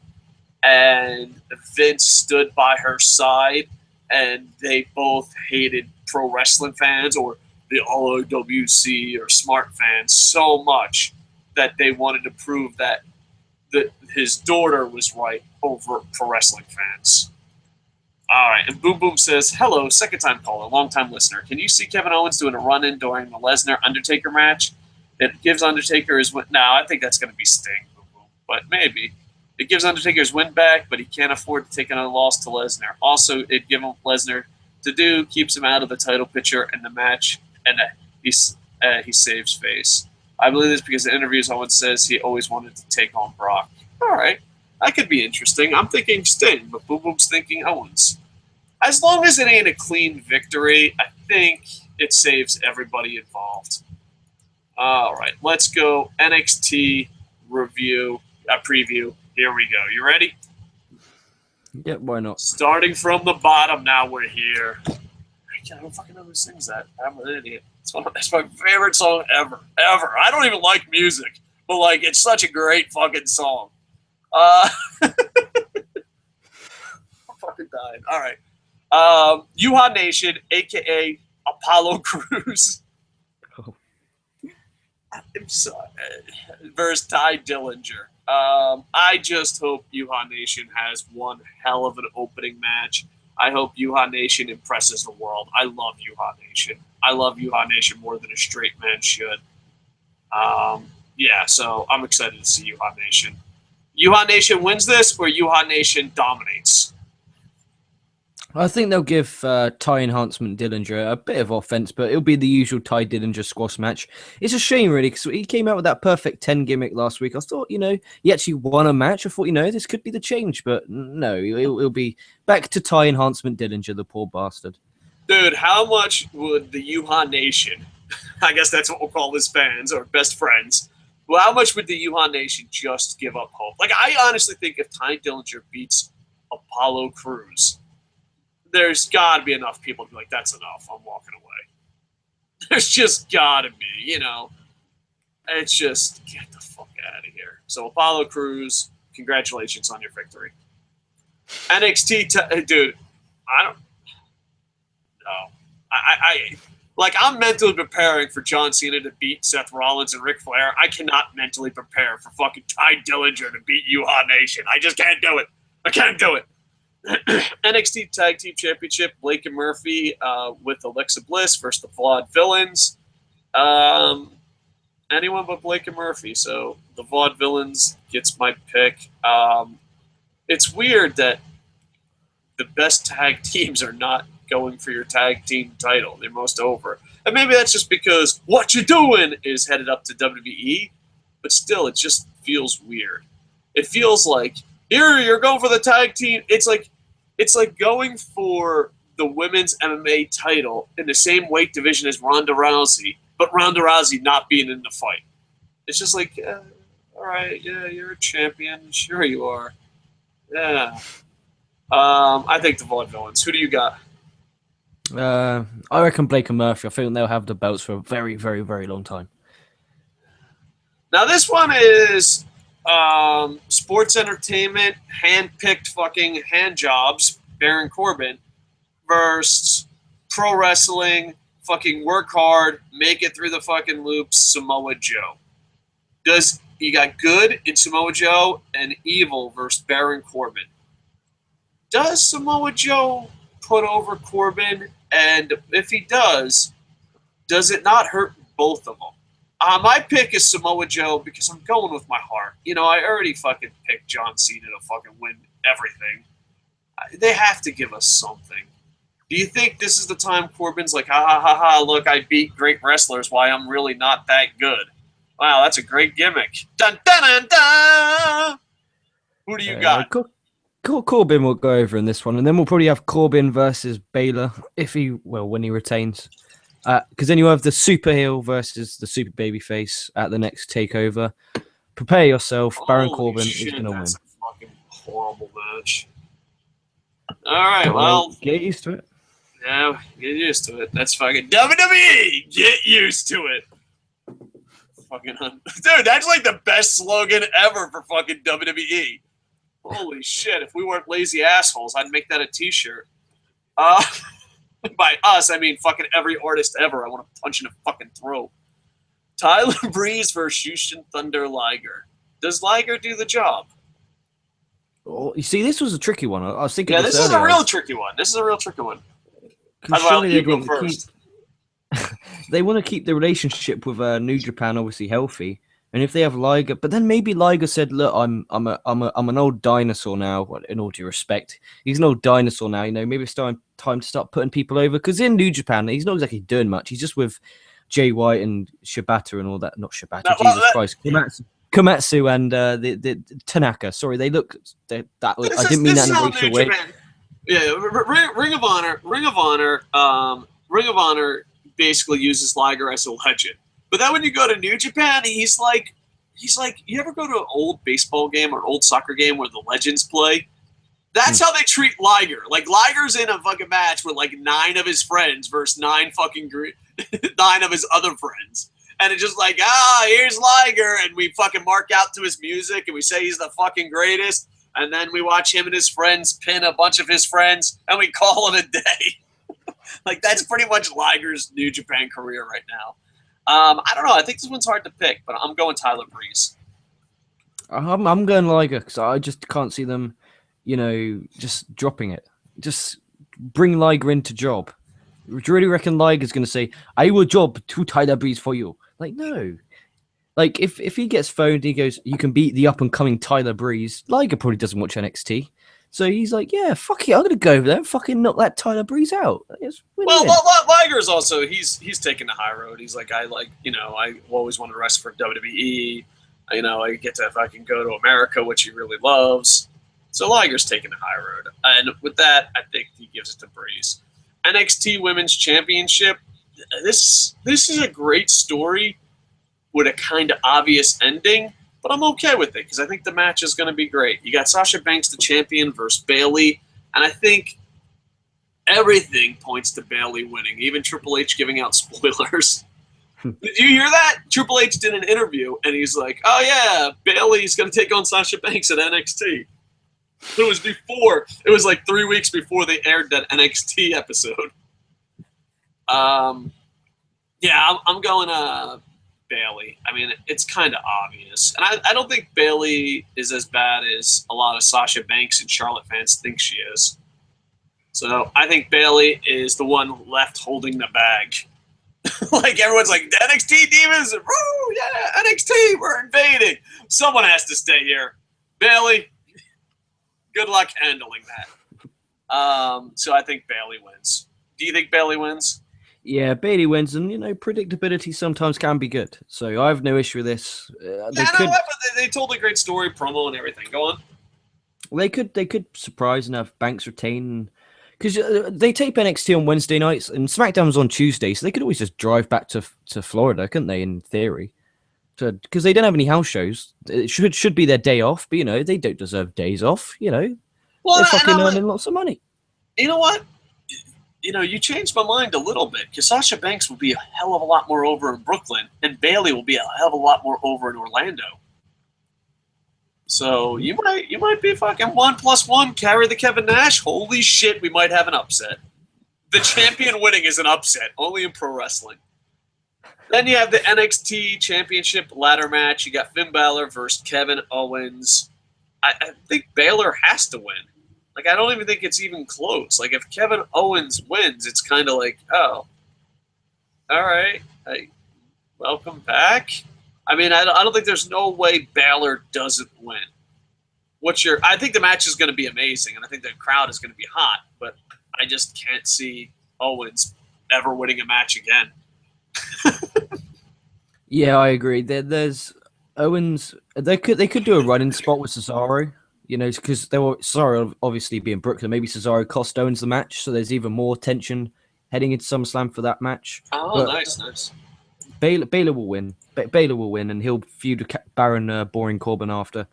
Speaker 1: and Vince stood by her side, and they both hated pro wrestling fans or the LOWC or smart fans so much that they wanted to prove that his daughter was right over pro wrestling fans. All right, and Boom Boom says, hello, second time caller, long time listener. Can you see Kevin Owens doing a run-in during the Lesnar-Undertaker match? It gives Undertaker his win. No, I think that's going to be Sting, Boom Boom, but maybe. It gives Undertaker his win back, but he can't afford to take another loss to Lesnar. Also, it gives him Lesnar to do, keeps him out of the title picture in the match, and he saves face. I believe this because in interviews Owens says he always wanted to take on Brock. All right, that could be interesting. I'm thinking Sting, but Boom Boom's thinking Owens. As long as it ain't a clean victory, I think it saves everybody involved. All right, let's go NXT preview. Here we go. You ready?
Speaker 2: Yeah, why not?
Speaker 1: Starting from the bottom, now we're here. I don't fucking know who sings that. I'm an idiot. It's my favorite song ever. I don't even like music, but like it's such a great fucking song. I'm fucking dying. All right. Yuha Nation, aka Apollo Crews, versus Ty Dillinger. I just hope Yuha Nation has one hell of an opening match. I hope Yuha Nation impresses the world. I love Yuha Nation. I love Yuha Nation more than a straight man should. Yeah, so I'm excited to see Yuha Nation. Yuha Nation wins this, or Yuha Nation dominates?
Speaker 2: I think they'll give Ty Enhancement Dillinger a bit of offense, but it'll be the usual Ty Dillinger squash match. It's a shame, really, because he came out with that perfect 10 gimmick last week. I thought, he actually won a match. I thought, this could be the change, but no, it'll be back to Ty Enhancement Dillinger, the poor bastard.
Speaker 1: Dude, how much would the Yuha Nation, I guess that's what we'll call his fans or best friends, well, how much would the Yuha Nation just give up hope? Like, I honestly think if Ty Dillinger beats Apollo Crews, there's got to be enough people to be like, that's enough, I'm walking away. There's just got to be, It's just, get the fuck out of here. So, Apollo Crews, congratulations on your victory. NXT, dude, I don't know. I'm mentally preparing for John Cena to beat Seth Rollins and Ric Flair. I cannot mentally prepare for fucking Ty Dillinger to beat Yuha Nation. I just can't do it. I can't do it. NXT Tag Team Championship, Blake and Murphy with Alexa Bliss versus the Vaudevillains. Anyone but Blake and Murphy. So the Vaudevillains gets my pick. It's weird that the best tag teams are not going for your tag team title. They're most over. And maybe that's just because What You Doing is headed up to WWE, but still, it just feels weird. It feels like, here, you're going for the tag team. It's like going for the women's MMA title in the same weight division as Ronda Rousey, but Ronda Rousey not being in the fight. It's just like, all right, yeah, you're a champion. Sure you are. Yeah. I think the Vaudevillains. Who do you got?
Speaker 2: I reckon Blake and Murphy. I think they'll have the belts for a very, very, very long time.
Speaker 1: Now, this one is sports entertainment, hand-picked fucking hand jobs, Baron Corbin, versus pro wrestling, fucking work hard, make it through the fucking loops, Samoa Joe. You got good in Samoa Joe and evil versus Baron Corbin. Does Samoa Joe put over Corbin? And if he does it not hurt both of them? My pick is Samoa Joe because I'm going with my heart. You know, I already fucking picked John Cena to fucking win everything. They have to give us something. Do you think this is the time Corbin's like, ha ha ha ha, look, I beat great wrestlers, why I'm really not that good? Wow, that's a great gimmick. Dun dun dun dun! Who do you got?
Speaker 2: Corbin will go over in this one, and then we'll probably have Corbin versus Baylor when he retains. Because then you have the super heel versus the super babyface at the next takeover. Prepare yourself, Baron Corbin is going to win.
Speaker 1: That's a fucking horrible match. All right, well,
Speaker 2: get used to it.
Speaker 1: Yeah, get used to it. That's fucking WWE. Get used to it. Fucking dude, that's like the best slogan ever for fucking WWE. Holy shit! If we weren't lazy assholes, I'd make that a T-shirt. By us, I mean fucking every artist ever. I want to punch in a fucking throat. Tyler Breeze versus Houston Thunder Liger. Does Liger do the job?
Speaker 2: Oh, you see, this was a tricky one. I was thinking.
Speaker 1: Yeah, this is a real tricky one. Well, you go first.
Speaker 2: They want to keep the relationship with New Japan obviously healthy, and if they have Liger, but then maybe Liger said, "Look, I'm an old dinosaur now." Well, in all due respect, he's an old dinosaur now. You know, maybe it's time to start putting people over because in New Japan, he's not exactly doing much. He's just with Jay White and Shibata and all that. Not Shibata, Jesus Christ, Komatsu and the Tanaka. Sorry, they look. I didn't mean that in a racial way.
Speaker 1: Yeah, Ring of Honor basically uses Liger as a legend. But then when you go to New Japan, he's like, you ever go to an old baseball game or an old soccer game where the legends play? That's how they treat Liger. Like, Liger's in a fucking match with like 9 of his friends versus 9 of his other friends. And it's just like, here's Liger, and we fucking mark out to his music, and we say he's the fucking greatest, and then we watch him and his friends pin a bunch of his friends, and we call it a day. Like, that's pretty much Liger's New Japan career right now. I don't know. I think this one's hard to pick, but I'm going Tyler Breeze.
Speaker 2: I'm going Liger because I just can't see them, just dropping it. Just bring Liger into job. Do you really reckon Liger's going to say, "I will job 2 Tyler Breeze for you"? Like, no. Like, if he gets phoned, he goes, "You can beat the up-and-coming Tyler Breeze." Liger probably doesn't watch NXT. So he's like, "Yeah, fuck it, I'm going to go over there and fucking knock that Tyler Breeze out."
Speaker 1: Well, Liger's also, he's taking the high road. He's like, I always wanted to wrestle for WWE. I get to fucking go to America, which he really loves. So Liger's taking the high road. And with that, I think he gives it to Breeze. NXT Women's Championship. This is a great story with a kind of obvious ending, but I'm okay with it because I think the match is going to be great. You got Sasha Banks, the champion, versus Bayley, and I think everything points to Bayley winning, even Triple H giving out spoilers. Did you hear that? Triple H did an interview, and he's like, "Oh yeah, Bayley's going to take on Sasha Banks at NXT." It was like 3 weeks before they aired that NXT episode. Yeah, I'm going Bayley. I mean, it's kind of obvious. And I don't think Bayley is as bad as a lot of Sasha Banks and Charlotte fans think she is. So I think Bayley is the one left holding the bag. Like, everyone's like, "The NXT Divas, woo, yeah, NXT, we're invading." Someone has to stay here. Bayley, good luck handling that. So I think Bayley wins. Do you think Bayley wins?
Speaker 2: Yeah, Bayley wins, and predictability sometimes can be good. So I have no issue with this.
Speaker 1: They told a great story, promo, and everything. Go on.
Speaker 2: They could surprise and have Banks retain, because they tape NXT on Wednesday nights and SmackDown's on Tuesday, so they could always just drive back to Florida, couldn't they? In theory, because they don't have any house shows. It should be their day off, but they don't deserve days off. Well, they're fucking earning lots of money.
Speaker 1: You know what? You changed my mind a little bit because Sasha Banks will be a hell of a lot more over in Brooklyn, and Bayley will be a hell of a lot more over in Orlando. So you might be fucking 1+1, carry the Kevin Nash. Holy shit, we might have an upset. The champion winning is an upset, only in pro wrestling. Then you have the NXT Championship ladder match. You got Finn Balor versus Kevin Owens. I think Balor has to win. Like, I don't even think it's even close. Like, if Kevin Owens wins, it's kind of like, oh, all right. welcome back. I mean, I don't think there's no way Balor doesn't win. I think the match is going to be amazing, and I think the crowd is going to be hot, but I just can't see Owens ever winning a match again.
Speaker 2: Yeah, I agree. There's Owens. They could do a running spot with Cesaro, because they were Cesaro obviously being Brooklyn. Maybe Cesaro cost Owens the match, so there's even more tension heading into SummerSlam for that match.
Speaker 1: Oh, nice.
Speaker 2: Baylor will win. Baylor will win, and he'll feud with Baron Boring Corbin after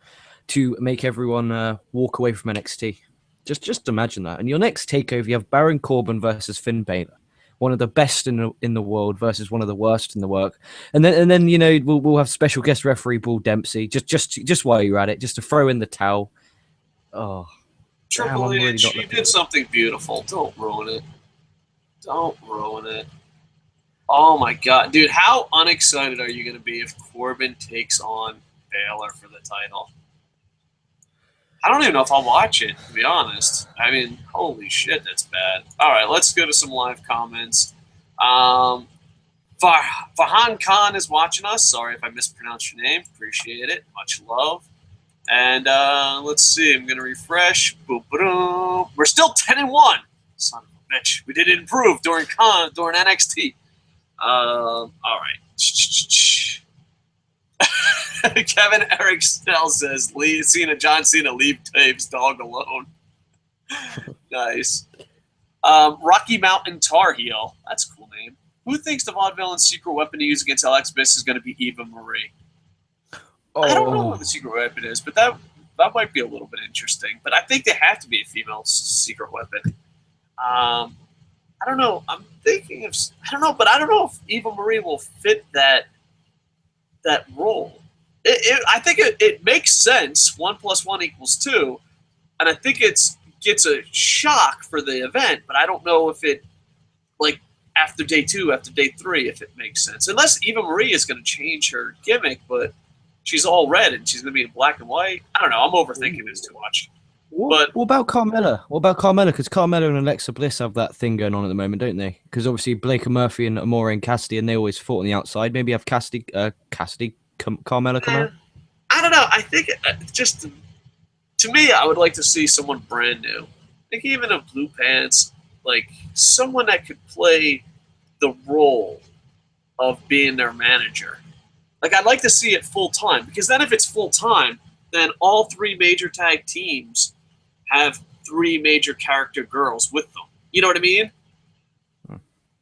Speaker 2: to make everyone walk away from NXT. Just imagine that. And your next takeover, you have Baron Corbin versus Finn Balor, one of the best in the world versus one of the worst in the work. And then we'll have special guest referee Bull Dempsey just while you're at it, just to throw in the towel. Oh,
Speaker 1: Triple H, you did something beautiful. Don't ruin it. Don't ruin it. Oh my God, dude! How unexcited are you going to be if Corbin takes on Balor for the title? I don't even know if I'll watch it, to be honest. I mean, holy shit, that's bad. All right, let's go to some live comments. Fahan Khan is watching us. Sorry if I mispronounced your name. Appreciate it. Much love. And let's see. I'm going to refresh. Boom, boom. We're still 10-1. Son of a bitch. We did improve during NXT. All right. Kevin Eric Snell says, John Cena, leave Dave's dog alone. Nice. Rocky Mountain Tar Heel. That's a cool name. Who thinks the Vaudevillain's secret weapon to use against Alex Bliss is going to be Eva Marie? Oh. I don't know what the secret weapon is, but that might be a little bit interesting. But I think they have to be a female secret weapon. I don't know. I don't know if Eva Marie will fit that role. I think it makes sense. 1 + 1 = 2, and I think gets a shock for the event. But I don't know if it, like, after day 2, after day 3, if it makes sense. Unless Eva Marie is going to change her gimmick, but she's all red and she's going to be in black and white. I don't know. I'm overthinking this too much.
Speaker 2: What about Carmella? Because Carmella and Alexa Bliss have that thing going on at the moment, don't they? Because obviously Blake and Murphy and Amore and Cassidy, and they always fought on the outside. Maybe have Carmella come out?
Speaker 1: I don't know. I think to me, I would like to see someone brand new. I think even a Blue Pants, like someone that could play the role of being their manager. Like, I'd like to see it full time, because then if it's full time, then all 3 major tag teams have 3 major character girls with them. You know what I mean?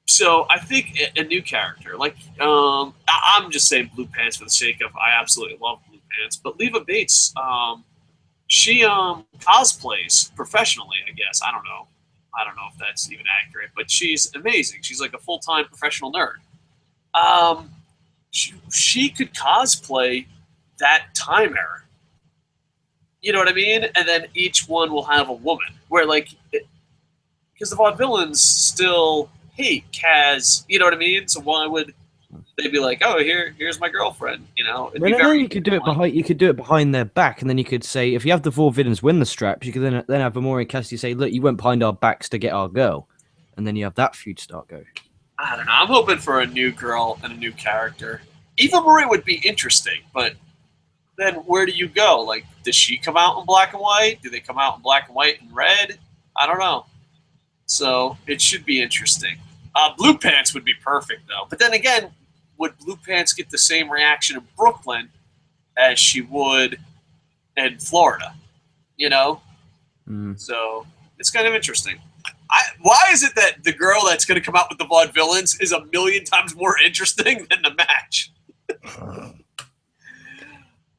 Speaker 1: So I think a new character, like I'm just saying Blue Pants for the sake of, I absolutely love Blue Pants, but Leva Bates, she cosplays professionally, I guess. I don't know if that's even accurate, but she's amazing. She's like a full-time professional nerd. She could cosplay that time era. You know what I mean? And then each one will have a woman. Where, like, because the Vaudevillains still hate Kaz, you know what I mean? So why would they be like, oh, here's my girlfriend? You know?
Speaker 2: You could do it behind their back, and then you could say, if you have the 4 villains win the straps, you could then have Amore and Cassidy say, look, you went behind our backs to get our girl, and then you have that feud start going.
Speaker 1: I don't know. I'm hoping for a new girl and a new character. Eva Marie would be interesting, but then where do you go? Like, does she come out in black and white? Do they come out in black and white and red? I don't know. So it should be interesting. Blue Pants would be perfect, though. But then again, would Blue Pants get the same reaction in Brooklyn as she would in Florida? You know? So it's kind of interesting. Why is it that the girl that's going to come out with the Vaudevillains is a million times more interesting than the match?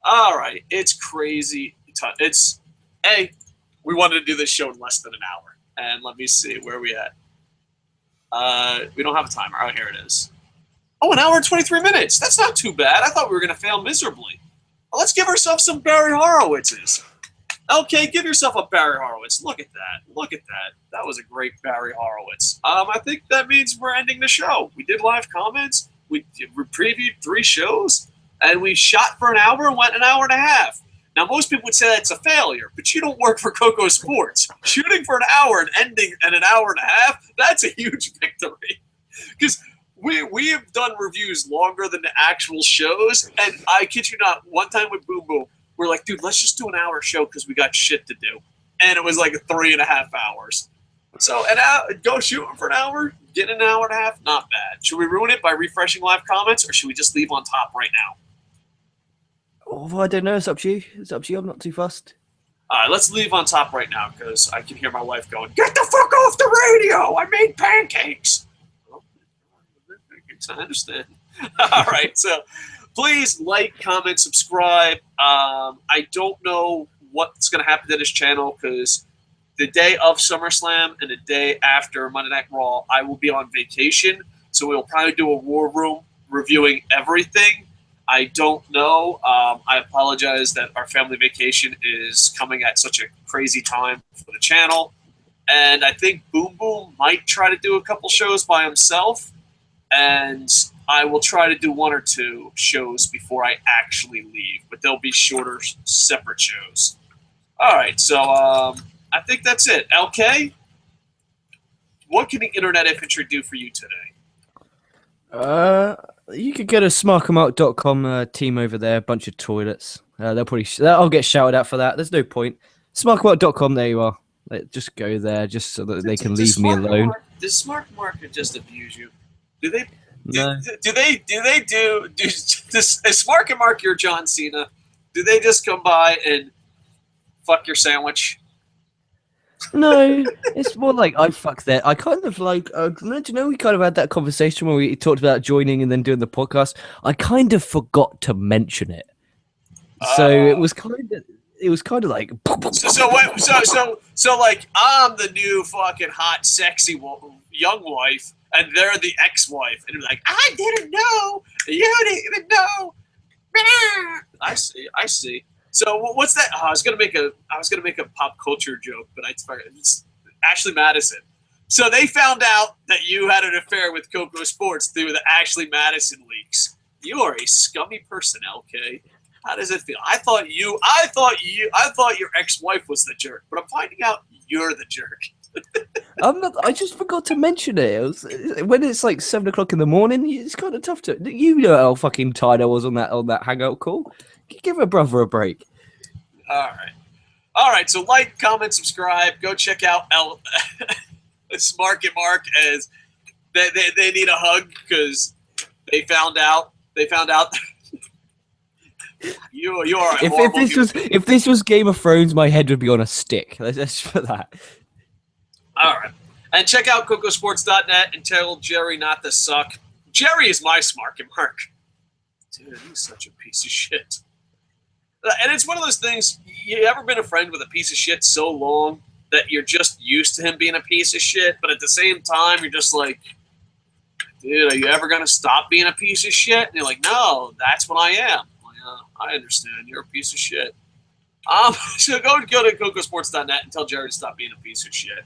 Speaker 1: All right. It's crazy. We wanted to do this show in less than an hour. And let me see. Where are we at? We don't have a timer. Oh, here it is. Oh, 1 hour and 23 minutes. That's not too bad. I thought we were going to fail miserably. Well, let's give ourselves some Barry Horowitzes. Okay, give yourself a Barry Horowitz. Look at that. Look at that. That was a great Barry Horowitz. I think that means we're ending the show. We did live comments. We previewed 3 shows. And we shot for an hour and went an hour and a half. Now, most people would say that's a failure, but you don't work for KocoSports. Shooting for an hour and ending at an hour and a half, that's a huge victory. Because we have done reviews longer than the actual shows, and I kid you not, one time with Boom Boom, we're like, dude, let's just do an hour show because we got shit to do, and it was like 3.5 hours. So go shooting for an hour, get an hour and a half, not bad. Should we ruin it by refreshing live comments, or should we just leave on top right now?
Speaker 2: Oh, I don't know. It's up to you. It's up to you. I'm not too fussed.
Speaker 1: All right, let's leave on top right now because I can hear my wife going, "Get the fuck off the radio! I made pancakes." I understand. All right, so please like, comment, subscribe. I don't know what's going to happen to this channel because the day of SummerSlam and the day after Monday Night Raw, I will be on vacation. So we'll probably do a War Room reviewing everything. I don't know. I apologize that our family vacation is coming at such a crazy time for the channel. And I think Boom Boom might try to do a couple shows by himself. And I will try to do 1 or 2 shows before I actually leave. But they'll be shorter, separate shows. All right, so I think that's it. LK, what can the Internet Infantry do for you today?
Speaker 2: You could go to smarkamark.com team over there, a bunch of toilets. They'll probably I'll get shouted at for that. There's no point. Smarkamark.com, there you are. Just go there, just so that they can leave me alone.
Speaker 1: Does Smart Market just abuse you? Do they?
Speaker 2: No.
Speaker 1: Is Smart Mark your John Cena? Do they just come by and fuck your sandwich?
Speaker 2: No, it's more like I fuck that. I kind of like. Do you know we kind of had that conversation where we talked about joining and then doing the podcast? I kind of forgot to mention it, so it was kind of like.
Speaker 1: So like I'm the new fucking hot, sexy young wife, and they're the ex-wife, and they're like, I didn't know, you didn't even know. I see. So what's that? Oh, I was gonna make a pop culture joke, but it's Ashley Madison. So they found out that you had an affair with KocoSports through the Ashley Madison leaks. You are a scummy person, LK. How does it feel? I thought your ex-wife was the jerk, but I'm finding out you're the jerk.
Speaker 2: I'm not. I just forgot to mention it. When it's like 7 o'clock in the morning, it's kind of tough to. You know how fucking tired I was on that hangout call. Give a brother a break.
Speaker 1: All right. So like, comment, subscribe. Go check out Smart and Mark as they need a hug because they found out. You are.
Speaker 2: If this was Game of Thrones, my head would be on a stick. Let's put that.
Speaker 1: All right, and check out KocoSports.net and tell Jerry not to suck. Jerry is my Smart and Mark. Dude, he's such a piece of shit. And it's one of those things, you ever been a friend with a piece of shit so long that you're just used to him being a piece of shit, but at the same time, you're just like, dude, are you ever going to stop being a piece of shit? And you're like, no, that's what I am. Like, I understand. You're a piece of shit. So go to KocoSports.net and tell Jerry to stop being a piece of shit.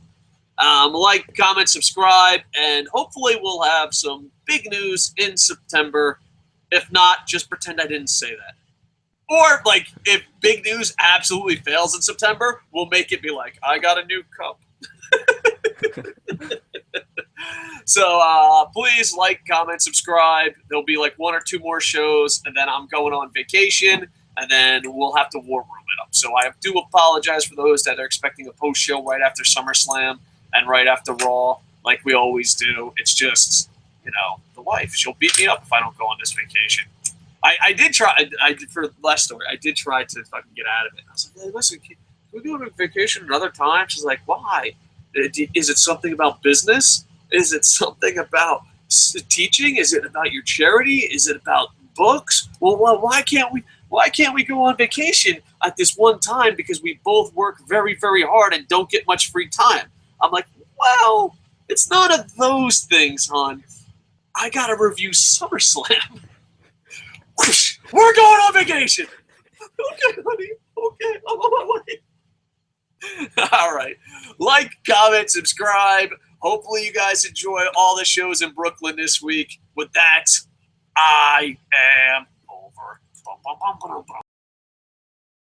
Speaker 1: Like, comment, subscribe, and hopefully we'll have some big news in September. If not, just pretend I didn't say that. Or, like, if big news absolutely fails in September, we'll make it be like, I got a new cup. So, please like, comment, subscribe. There'll be, like, 1 or 2 more shows, and then I'm going on vacation, and then we'll have to War Room it up. So I do apologize for those that are expecting a post show right after SummerSlam and right after Raw, like we always do. It's just, the wife. She'll beat me up if I don't go on this vacation. I did try. I did for the last story. I did try to fucking get out of it. I was like, hey, listen, can we go on vacation another time? She's like, why? Is it something about business? Is it something about teaching? Is it about your charity? Is it about books? Well, why can't we? Why can't we go on vacation at this one time? Because we both work very, very hard and don't get much free time. I'm like, well, it's none of those things, hon. I gotta review SummerSlam. We're going on vacation. Okay, honey. Okay, I'm on my way. All right. Like, comment, subscribe. Hopefully you guys enjoy all the shows in Brooklyn this week. With that, I am over.